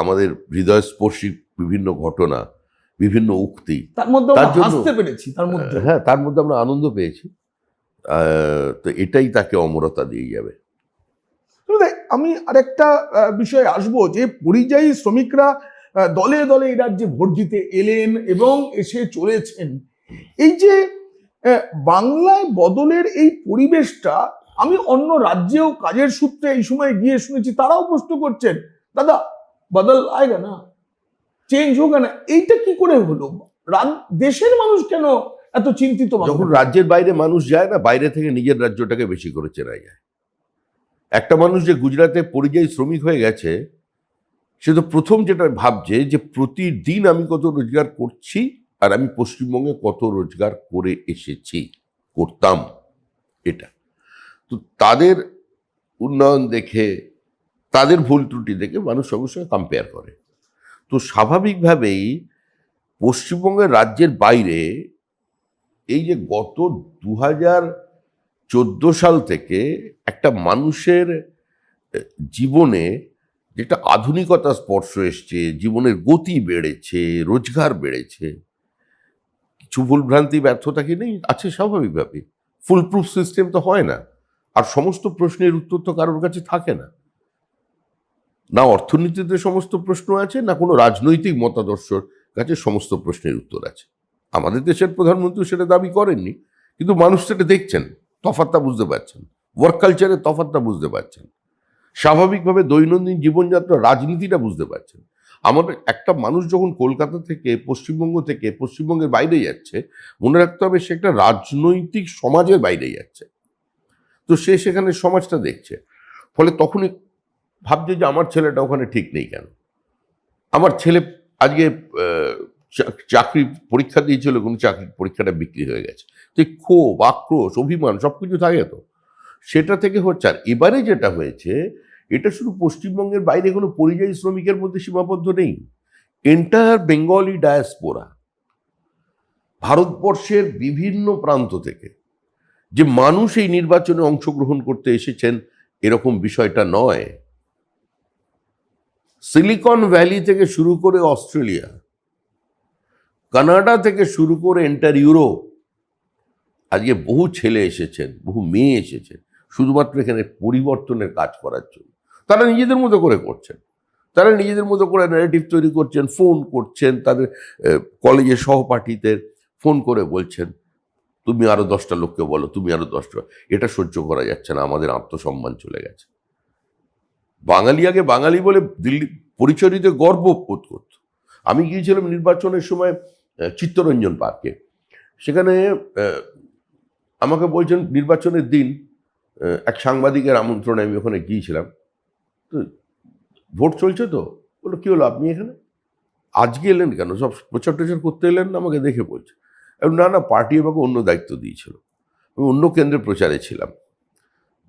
Speaker 1: আমাদের হৃদয়স্পর্শী বিভিন্ন ঘটনা, বিভিন্ন উক্তি,
Speaker 2: তার মধ্যে
Speaker 1: তার
Speaker 2: আমরা
Speaker 1: জন্য
Speaker 2: হাসতে পেরেছি, তার মধ্যে
Speaker 1: হ্যাঁ, তার মধ্যে আমরা আনন্দ পেয়েছি। তো এটাই তাকে অমরতা দিয়ে যাবে।
Speaker 2: আমি আরেকটা বিষয়ে আসবো, যে পরিযায়ী শ্রমিকরা দলে দলে এই রাজ্যে ভোট দিতে এলেন এবং এসে চলেছেন। এই যে বাংলায় বদলের এই পরিবেশটা, আমি অন্য রাজ্যেও কাজের সূত্রে এই সময় গিয়ে শুনেছি, তারাও প্রশ্ন করছেন, দাদা বদল আয়েগা না, চেঞ্জ হোগা না। এইটা কি করে হলো? দেশের মানুষ কেন এত চিন্তিত?
Speaker 1: যখন রাজ্যের বাইরে মানুষ যায় না, বাইরে থেকে নিজের রাজ্যটাকে বেশি করে চেনা যায়। একটা মানুষ যে গুজরাটে পরিযায়ী শ্রমিক হয়ে গেছে, সে তো প্রথম যেটা ভাবছে যে প্রতিদিন আমি কত রোজগার করছি আর আমি পশ্চিমবঙ্গে কত রোজগার করে এসেছি, করতাম। এটা তো তাদের উন্নয়ন দেখে, তাদের ভুল ত্রুটি দেখে মানুষ সঙ্গে সঙ্গে কম্পেয়ার করে। তো স্বাভাবিকভাবেই পশ্চিমবঙ্গের রাজ্যের বাইরে এই যে গত 2014 সাল থেকে একটা মানুষের জীবনে যেটা আধুনিকতা স্পর্শ এসছে, জীবনের গতি বেড়েছে, রোজগার বেড়েছে, কিছু ভুলভ্রান্তি ব্যর্থতা কি নেই আছে স্বাভাবিকভাবে। ফুল প্রুফ সিস্টেম তো হয় না, আর সমস্ত প্রশ্নের উত্তর তো কারোর কাছে থাকে না। না অর্থনীতিতে সমস্ত প্রশ্ন আছে, না কোনো রাজনৈতিক মতাদর্শের কাছে সমস্ত প্রশ্নের উত্তর আছে। আমাদের দেশের প্রধানমন্ত্রী সেটা দাবি করেননি, কিন্তু মানুষ সেটা দেখছেন, তফাৎটা বুঝতে পারছেন, ওয়ার্ক কালচারের তফাৎটা বুঝতে পারছেন, স্বাভাবিকভাবে দৈনন্দিন জীবনযাত্রা, রাজনীতিটা বুঝতে পারছেন। আমাদের একটা মানুষ যখন কলকাতা থেকে, পশ্চিমবঙ্গ থেকে পশ্চিমবঙ্গের বাইরে যাচ্ছে, মনে রাখতে হবে সে একটা রাজনৈতিক সমাজের বাইরে যাচ্ছে। তো সে সেখানে সমাজটা দেখছে, ফলে তখনই ভাবছে যে আমার ছেলেটা ওখানে ঠিক নেই কেন। আমার ছেলে আজকে চাকরি পরীক্ষা দিয়েছিল, কোনো চাকরির পরীক্ষাটা বিক্রি হয়ে গেছে। তো ক্ষোভ, আক্রোশ, অভিমান সব কিছু থাকে তো, সেটা থেকে হচ্ছে। আর এবারে যেটা হয়েছে, এটা শুধু পশ্চিমবঙ্গের বাইরে কোনো পরিযায়ী শ্রমিকের মধ্যে সীমাবদ্ধ নেই। এন্টায়ার বেঙ্গলি ডায়াসপোরা, ভারতবর্ষের বিভিন্ন প্রান্ত থেকে যে মানুষ এই নির্বাচনে অংশগ্রহণ করতে এসেছেন, এরকম বিষয়টা নয়। সিলিকন ভ্যালি থেকে শুরু করে অস্ট্রেলিয়া, কানাডা থেকে শুরু করে এন্টার ইউরোপ, আজকে বহু ছেলে এসেছেন, বহু মেয়ে এসেছেন শুধুমাত্র এখানে পরিবর্তনের কাজ করার জন্য। তারা নিজেদের মতো করে করছেন, তারা নিজেদের মতো করে ন্যারেটিভ তৈরি করছেন, ফোন করছেন তাদের কলেজের সহপাঠীদের, ফোন করে বলছেন তুমি আরো 10টা লোককে বলো, তুমি আরো 10টা। এটা সহ্য করা যাচ্ছে না, আমাদের আত্মসম্মান চলে গেছে। বাঙালি আগে বাঙালি বলে দিল্লি পরিচয় দিতে গর্ব বোধ করত। আমি গিয়েছিলাম নির্বাচনের সময় চিত্তরঞ্জন পার্কে, সেখানে আমাকে বলছেন নির্বাচনের দিন এক সাংবাদিকের আমন্ত্রণে আমি ওখানে গিয়েছিলাম। তো ভোট চলছে, তো বললো কী হলো আপনি এখানে আজকে এলেন কেন, সব প্রচার টচার করতে এলেন না? আমাকে দেখে বলছে না না, পার্টি আমাকে অন্য দায়িত্ব দিয়েছিল, আমি অন্য কেন্দ্রে প্রচারে ছিলাম,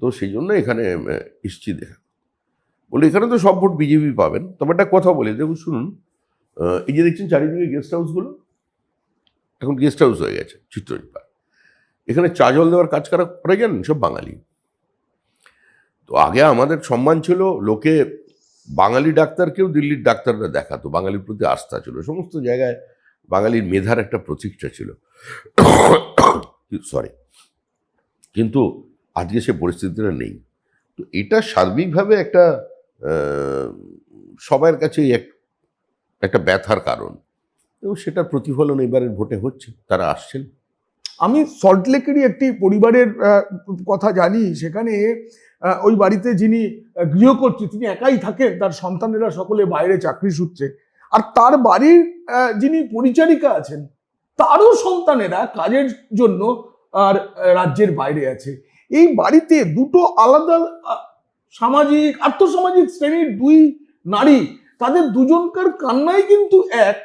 Speaker 1: তো সেই জন্য এখানে এসছি দেখা। বলে এখানে তো সব ভোট বিজেপি পাবেন। তবে একটা কথা বলি, দেখুন শুনুন, এই যে দেখছেন চারিদিকে গেস্ট হাউসগুলো, এখন গেস্ট হাউস হয়ে গেছে চিত্তরঞ্জন পার্ক। এখানে চা জল দেওয়ার কাজ করে জানেন সব বাঙালি। তো আগে আমাদের সম্মান ছিল, লোকে বাঙালি ডাক্তারকেও দিল্লির ডাক্তাররা দেখাতো, বাঙালির প্রতি আস্থা ছিল, সমস্ত জায়গায় বাঙালির মেধার একটা প্রতীক্ষা ছিল। সরি, কিন্তু আজকে সে পরিস্থিতিটা নেই। তো এটা সার্বিকভাবে একটা সবার কাছে একটা ব্যথার কারণ, এবং সেটার প্রতিফলন এবারের ভোটে হচ্ছে, তারা আসছেন।
Speaker 2: আমি সল্টলেকেরই একটি পরিবারের কথা জানি, সেখানে ওই বাড়িতে যিনি গৃহকর্ত্রী তিনি একাই থাকেন, তার সন্তানেরা সকলে বাইরে চাকরি সূত্রে। আর তার বাড়ির যিনি পরিচারিকা আছেন, তারও সন্তানেরা কাজের জন্য আর রাজ্যের বাইরে আছে। এই বাড়িতে দুটো আলাদা সামাজিক আর্থসামাজিক শ্রেণীর দুই নারী, তাদের দুজনকার কান্নাই কিন্তু এক,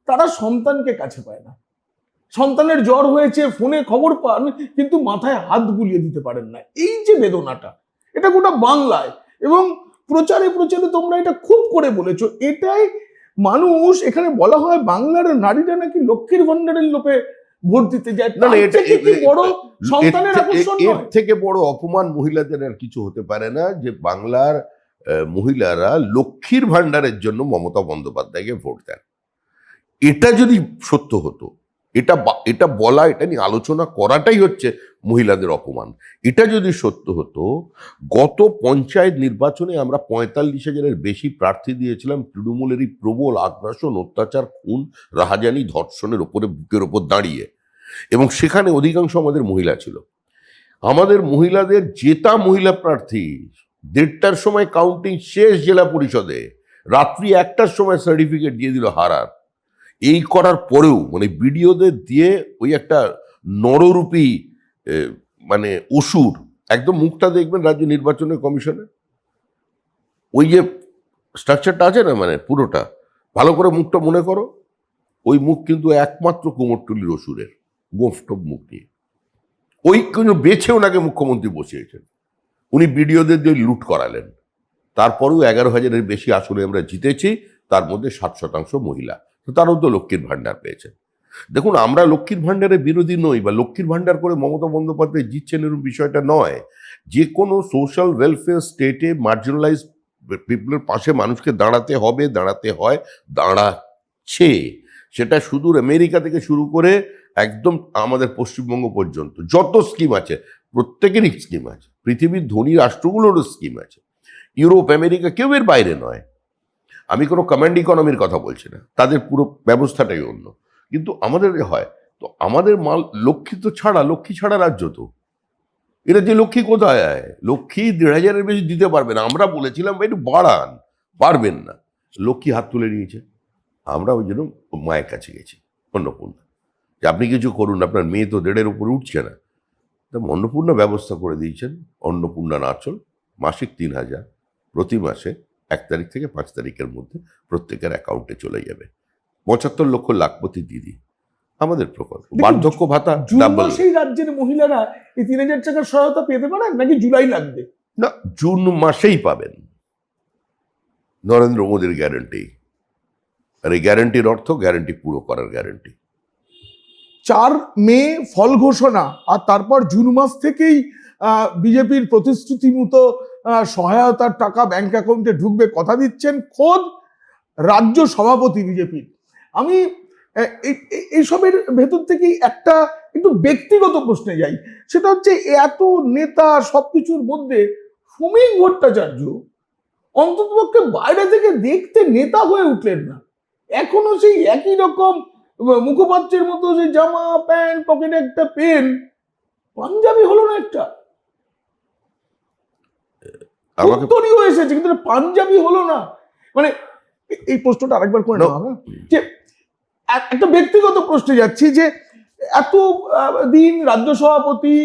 Speaker 2: তারা সন্তানকে কাছে পায় না। সন্তানের জ্বর হয়েছে, ফোনে খবর পান, কিন্তু মাথায় হাত বুলিয়ে দিতে পারেন না। এই যে বেদনাটা, এটা গোটা বাংলায়, এবং প্রচারে প্রচারে তোমরা এটা খুব করে বলেছো। এটাই মানুষ, এখানে বলা হয় বাংলার নারীরা নাকি লক্ষ্মীর ভান্ডারের লোপে ভোট দিতে যায়।
Speaker 1: না, না,
Speaker 2: তার থেকে কি বড় সন্তানের আকর্ষণ
Speaker 1: এর
Speaker 2: নয়?
Speaker 1: থেকে বড় অপমান মহিলাদের আর কিছু হতে পারে না, যে বাংলার মহিলারা লক্ষ্মীর ভান্ডারের জন্য মমতা বন্দ্যোপাধ্যায়কে ভোট দেন। এটা যদি সত্য হতো, এটা বলা, এটা নিয়ে আলোচনা করাটাই হচ্ছে মহিলাদের অপমান। এটা যদি সত্য হতো, গত পঞ্চায়েত নির্বাচনে আমরা 45,000-এর বেশি প্রার্থী দিয়েছিলাম তৃণমূলেরই প্রবল আগ্রাসন, অত্যাচার, খুন, রাহাজানি, ধর্ষণের ওপরে, বুকের ওপর দাঁড়িয়ে, এবং সেখানে অধিকাংশ আমাদের মহিলা ছিল। আমাদের মহিলাদের জেতা মহিলা প্রার্থী 1:30টার সময় কাউন্টিং শেষ জেলা পরিষদে, রাত্রি 1টার সময় সার্টিফিকেট দিয়ে দিল হারার। এই করার পরেও মানে বিডিওদের দিয়ে ওই একটা নররূপী মানে অসুর, একদম মুখটা দেখবেন রাজ্য নির্বাচনের কমিশনে, ওই যে স্ট্রাকচারটা আছে না, মানে পুরোটা ভালো করে মুখটা মনে করো, ওই মুখ কিন্তু একমাত্র কুমোরটুলির অসুরের গোফটপ মুখ নিয়ে। ওই কিন্তু বেছে ওনাকে মুখ্যমন্ত্রী বসিয়েছেন, উনি বিডিওদের দিয়ে লুট করালেন। তারপরেও 11,000-এর বেশি আসনে আমরা জিতেছি, তার মধ্যে 7% মহিলা। তো তারাও তো লক্ষ্মীর ভান্ডার পেয়েছেন। দেখুন, আমরা লক্ষ্মীর ভান্ডারের বিরোধী নই, বা লক্ষ্মীর ভান্ডার করে মমতা বন্দ্যোপাধ্যায় জিতছেন এরকম বিষয়টা নয়। যে কোনো সোশ্যাল ওয়েলফেয়ার স্টেটে মার্জিনালাইজ পিপলের পাশে মানুষকে দাঁড়াতে হবে, দাঁড়াতে হয়, দাঁড়াচ্ছে। সেটা সুদূর আমেরিকা থেকে শুরু করে একদম আমাদের পশ্চিমবঙ্গ পর্যন্ত যত স্কিম আছে, প্রত্যেকেরই স্কিম আছে। পৃথিবীর ধনী রাষ্ট্রগুলোরও স্কিম আছে। ইউরোপ, আমেরিকা কেউ এর বাইরে নয়। আমি কোনো কমান্ড ইকোনমির কথা বলছি না, তাদের পুরো ব্যবস্থাটাই অন্য। কিন্তু আমাদের হয় তো, আমাদের মাল লক্ষ্মী তো ছাড়া, লক্ষ্মী ছাড়া রাজ্য তো, এরা যে লক্ষ্মী কোথায় আয়? লক্ষ্মী 1,500-এর বেশি দিতে পারবে না। আমরা বলেছিলাম একটু বাড়ান, পারবেন না, লক্ষ্মী হাত তুলে নিয়েছে। আমরা ওই জন্য মায়ের কাছে গেছি, অন্নপূর্ণা, যে আপনি কিছু করুন, আপনার মেয়ে তো 1.5-এর উপরে উঠছে না। তা অন্নপূর্ণা ব্যবস্থা করে দিয়েছেন, অন্নপূর্ণা নাচল, মাসিক 3,000 প্রতি মাসে 1 তারিখ থেকে 5 তারিখের মধ্যে প্রত্যেকের অ্যাকাউন্টে চলে যাবে। 75 লক্ষ লাখপতি দিদি আমাদের প্রকল্প। বার্ধক্য ভাতা ডাবল।
Speaker 2: সেই রাজ্যের মহিলারা এই 3,000 টাকার সহায়তা পেতে পারেন, নাকি জুলাই লাগবে?
Speaker 1: না, জুন মাসেই পাবেন, নরেন্দ্র মোদীর গ্যারান্টি। আর এই গ্যারান্টির অর্থ গ্যারান্টি পুরো করার গ্যারান্টি।
Speaker 2: 4 মে ফল ঘোষণা, আর তারপর জুন মাস থেকেই বিজেপির প্রতিশ্রুতি মতো সহায়তার টাকা ব্যাংক অ্যাকাউন্টে ঢুকবে, কথা দিচ্ছেন খোদ রাজ্য সভাপতি বিজেপির। আমি এইসবের ভেতর থেকেই একটা একটু ব্যক্তিগত প্রশ্নে যাই, সেটা হচ্ছে এত নেতা সবকিছুর মধ্যে শ্রমিক ভট্টাচার্য অন্ততপক্ষে বাইরে থেকে দেখতে নেতা হয়ে উঠলেন না। এখনো সেই একই রকম মুখপাত্রের মতো যে জামা প্যান্ট, পকেটে একটা পেন, পাঞ্জাবি হলো না একটা, উত্তরীয় এসেছে কিন্তু পাঞ্জাবি হলো না। মানে এই প্রশ্নটা আরেকবার করে নেওয়া হবে, যে একটা ব্যক্তিগত প্রশ্নে যাচ্ছি, যে এত দিন রাজ্য সভাপতি,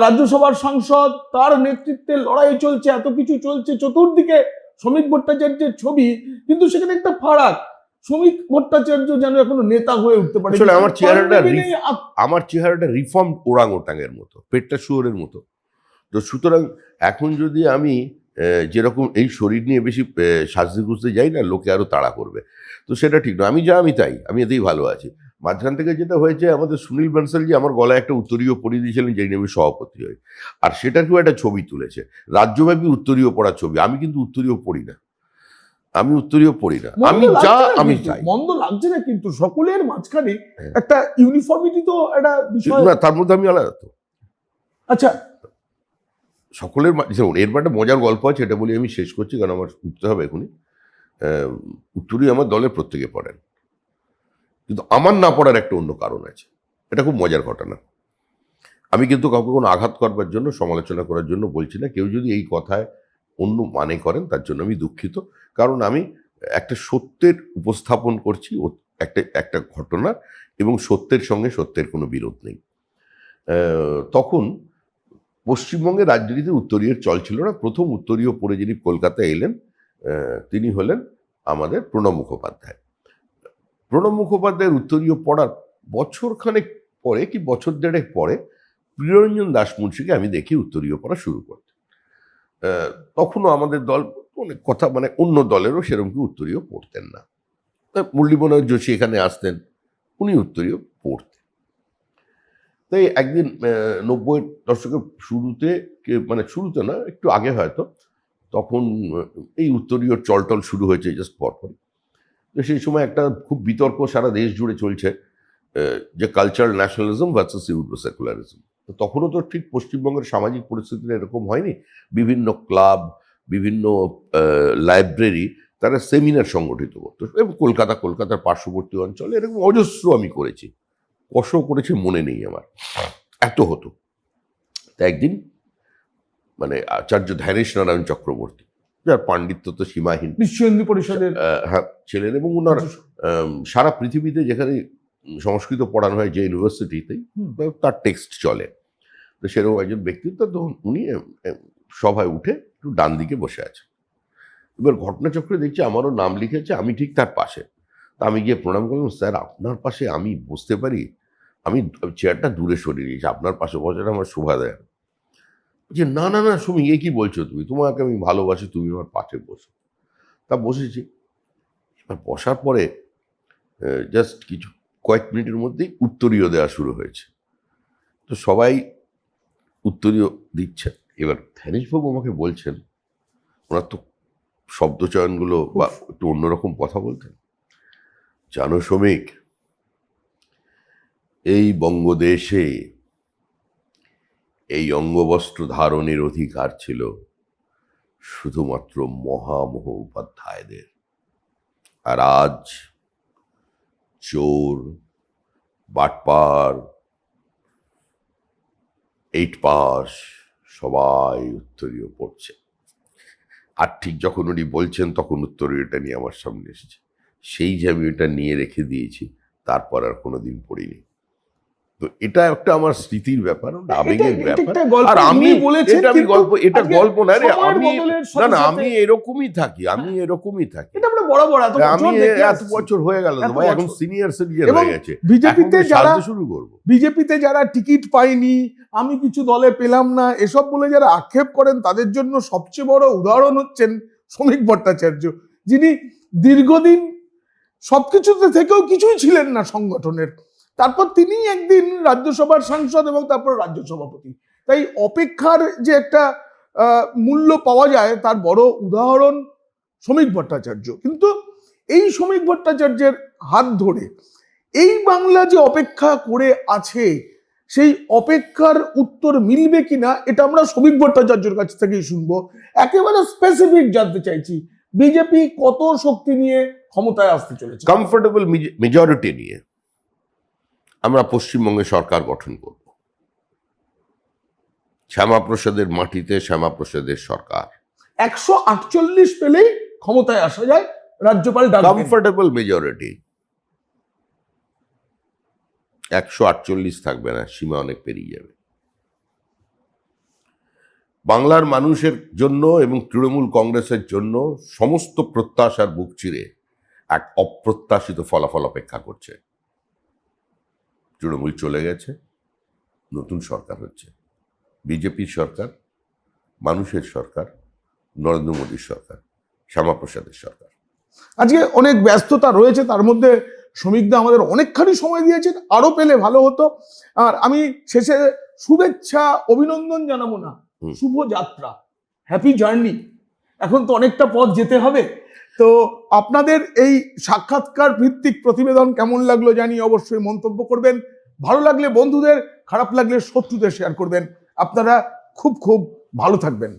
Speaker 2: রাজ্যসভার সাংসদ, তার নেতৃত্বে লড়াই চলছে, এত কিছু চলছে, চতুর্দিকে শ্রমিক ভট্টাচার্যের ছবি, কিন্তু সেখানে একটা ফারাক, শ্রমিক ভট্টাচার্য যেন এখনো নেতা হয়ে উঠতে পারে।
Speaker 1: আসলে আমার চেহারাটা রিফর্ম ওরাং ওটাঙের মতো, পেটটা শুয়োরের মতো। তো সুতরাং এখন যদি আমি যেরকম এই শরীর নিয়ে বেশি সাজতে গুজতে যাই না, লোকে আরো তাড়া করবে, তো সেটা ঠিক নয়। আমি আমি তাই, আমি এতেই ভালো আছি। মাঝখান থেকে যেটা হয়েছে, আমাদের সুনীল বানসালজি আমার গলায় একটা উত্তরীয় পরিয়ে দিয়েছিলেন, যেই আমি সভাপতি হই, আর সেটাকেও একটা ছবি তুলেছে, রাজ্যব্যাপী উত্তরীয় পড়ার ছবি। আমি কিন্তু উত্তরীয় পড়ি না, আমি উত্তরীয় পড়ি না, আমি যা আমি চাই।
Speaker 2: মন্দ লাগছে না, কিন্তু সকলের মাঝখানে একটা ইউনিফর্মিটি তো একটা বিষয়
Speaker 1: না, তার মধ্যে আমি আলাদা তো।
Speaker 2: আচ্ছা,
Speaker 1: সকলের এর একটা মজার গল্প আছে, এটা বলি আমি শেষ করছি, কারণ আমার উঠতে হবে এখনই। উত্তরীয় আমার দলের প্রত্যেকে পড়েন, কিন্তু আমার না পড়ার একটা অন্য কারণ আছে। এটা খুব মজার ঘটনা। আমি কিন্তু কাউকে কোনো আঘাত করবার জন্য, সমালোচনা করার জন্য বলছি না। কেউ যদি এই কথায় অন্য মানে করেন, তার জন্য আমি দুঃখিত। কারণ আমি একটা সত্যের উপস্থাপন করছি, একটা ঘটনা, এবং সত্যের সঙ্গে সত্যের কোনো বিরোধ নেই। তখন পশ্চিমবঙ্গের রাজনীতিতে উত্তরীয়ের চল ছিল না। প্রথম উত্তরীয় পড়ে যিনি কলকাতায় এলেন তিনি হলেন আমাদের প্রণব মুখোপাধ্যায়। প্রণব মুখোপাধ্যায়ের উত্তরীয় পড়ার বছরখানেক পরে কি বছর দেড়েক পরে প্রিয়রঞ্জন দাস মুন্সিকে আমি দেখি উত্তরীয় পড়া শুরু করতে। তখনও আমাদের দল অনেক কথা, মানে অন্য দলেরও সেরকম কি উত্তরীয় পড়তেন না। মুরলীমনোহর যোশী এখানে আসতেন, উনি উত্তরীয় পড়তেন। তাই একদিন 90-এর দশকের শুরুতে, মানে শুরুতে না, একটু আগে হয়তো, তখন এই উত্তরীয় চলটল শুরু হয়েছে জাস্ট পরপর। তো সেই সময় একটা খুব বিতর্ক সারা দেশ জুড়ে চলছে যে cultural nationalism versus euro secularism. তো তখনও তো ঠিক পশ্চিমবঙ্গের সামাজিক পরিস্থিতিটা এরকম হয়নি। বিভিন্ন ক্লাব, বিভিন্ন লাইব্রেরি তারা সেমিনার সংগঠিত করতো, এবং কলকাতার পার্শ্ববর্তী অঞ্চলে এরকম অজস্র আমি করেছি, কষও করেছি মনে নেই আমার, এত হতো। তা একদিন মানে আচার্য ধ্যানেশ নারায়ণ চক্রবর্তী, যার পাণ্ডিত্য তো সীমাহীন,
Speaker 2: বিশ্ব হিন্দু পরিষদের
Speaker 1: হ্যাঁ ছিলেন, এবং ওনার সারা পৃথিবীতে যেখানে সংস্কৃত পড়ানো হয় যে ইউনিভার্সিটিতেই তার টেক্সট চলে। তো সেরকম একজন ব্যক্তিত্ব, তখন উনি সভায় উঠে একটু ডান দিকে বসে আছে। এবার ঘটনাচক্রে দেখছি আমারও নাম লিখেছে, আমি ঠিক তার পাশে। তা আমি গিয়ে প্রণাম করলাম, স্যার আপনার পাশে আমি বসতে পারি? আমি চেয়ারটা দূরে সরিয়ে দিয়েছি, আপনার পাশে বসাটা আমার শোভা দেয় না। বলছি না না না সুমি, এ কি বলছো তুমি, তোমাকে আমি ভালোবাসি, তুমি আমার পাশে বসো। তা বসেছি। এবার বসার পরে জাস্ট কয়েক মিনিটের মধ্যেই উত্তরীয় দেওয়া শুরু হয়েছে। তো সবাই উত্তরীয় দিচ্ছে। এবার ধ্যানেশবাবু আমাকে বলছেন, ওনার তো শব্দচয়নগুলো বা একটু অন্যরকম কথা বলতেন, জানো শ্রমিক, এই বঙ্গদেশে এই অঙ্গবস্ত্র ধারণের অধিকার ছিল শুধুমাত্র মহামহ উপাধ্যায়দের, আর আজ চোর, বাটপার, 8 পাস সবাই উত্তরীয় পড়ছে। আর ঠিক যখন উনি বলছেন তখন উত্তরীয়টা নিয়ে আমার সামনে এসেছে। সেই যে আমি ওটা নিয়ে রেখে দিয়েছি, তারপর আর কোনোদিন পড়িনি। তো এটা একটা আমার স্মৃতির ব্যাপার, আবেগের ব্যাপার। আর আমি এটা গল্প না রে, আমি এরকমই থাকি, আমি এত বছর হয়ে গেল তো ভাই, এখন সিনিয়র সিটিজেন হয়ে গেছে,
Speaker 2: বিজেপিতে যারা টিকিট পায়নি, আমি কিছু দলে পেলাম না, এসব বলে যারা আক্ষেপ করেন, তাদের জন্য সবচেয়ে বড় উদাহরণ হচ্ছেন শ্রমিক ভট্টাচার্য, যিনি দীর্ঘদিন সবকিছুতে থেকেও কিছুই ছিলেন না সংগঠনের। তারপর তিনি একদিন রাজ্যসভার সাংসদ এবং তারপর রাজ্য সভাপতি। তাই অপেক্ষার যে একটা মূল্য পাওয়া যায়, তার বড় উদাহরণ শ্রমিক ভট্টাচার্য। কিন্তু এই শ্রমিক ভট্টাচার্যের হাত ধরে এই বাংলা যে অপেক্ষা করে আছে, সেই অপেক্ষার উত্তর মিলবে কিনা এটা আমরা শ্রমিক ভট্টাচার্যের কাছ থেকেই শুনবো। একেবারে স্পেসিফিক জানতে চাইছি, বিজেপি কত শক্তি নিয়ে ক্ষমতায় আসতে চলেছে?
Speaker 1: কমফোর্টেবল মেজরিটি নিয়ে আমরা পশ্চিমবঙ্গে সরকার গঠন করব। শ্যামাপ্রসাদের মাটিতে শ্যামাপ্রসাদের সরকার।
Speaker 2: 148 পেলেই ক্ষমতায় আসা যায়, রাজ্যপাল
Speaker 1: কমফোর্টেবল মেজরিটি। 148 থাকবে না, সীমা অনেক পেরিয়ে যাবে। বাংলার মানুষের জন্য এবং তৃণমূল কংগ্রেসের জন্য সমস্ত প্রত্যাশার বুক চিরে এক অপ্রত্যাশিত ফলাফল অপেক্ষা করছে। তৃণমূল চলে গেছে, নতুন সরকার হচ্ছে, বিজেপির সরকার, মানুষের সরকার, নরেন্দ্র মোদীর সরকার, শ্যামাপ্রসাদের সরকার।
Speaker 2: আজকে অনেক ব্যস্ততা রয়েছে, তার মধ্যে শ্রমিকদা আমাদের অনেকখানি সময় দিয়েছেন, আরো পেলে ভালো হতো। আর আমি শেষে শুভেচ্ছা অভিনন্দন জানাবো না, শুভ যাত্রা, হ্যাপি জার্নি। এখন তো অনেকটা পথ যেতে হবে। তো আপনাদের এই সাক্ষাৎকার ভিত্তিক প্রতিবেদন কেমন লাগলো জানি, অবশ্যই মন্তব্য করবেন। ভালো লাগলে বন্ধুদের, খারাপ লাগলে শত্রুদের শেয়ার করবেন। আপনারা খুব খুব ভালো থাকবেন।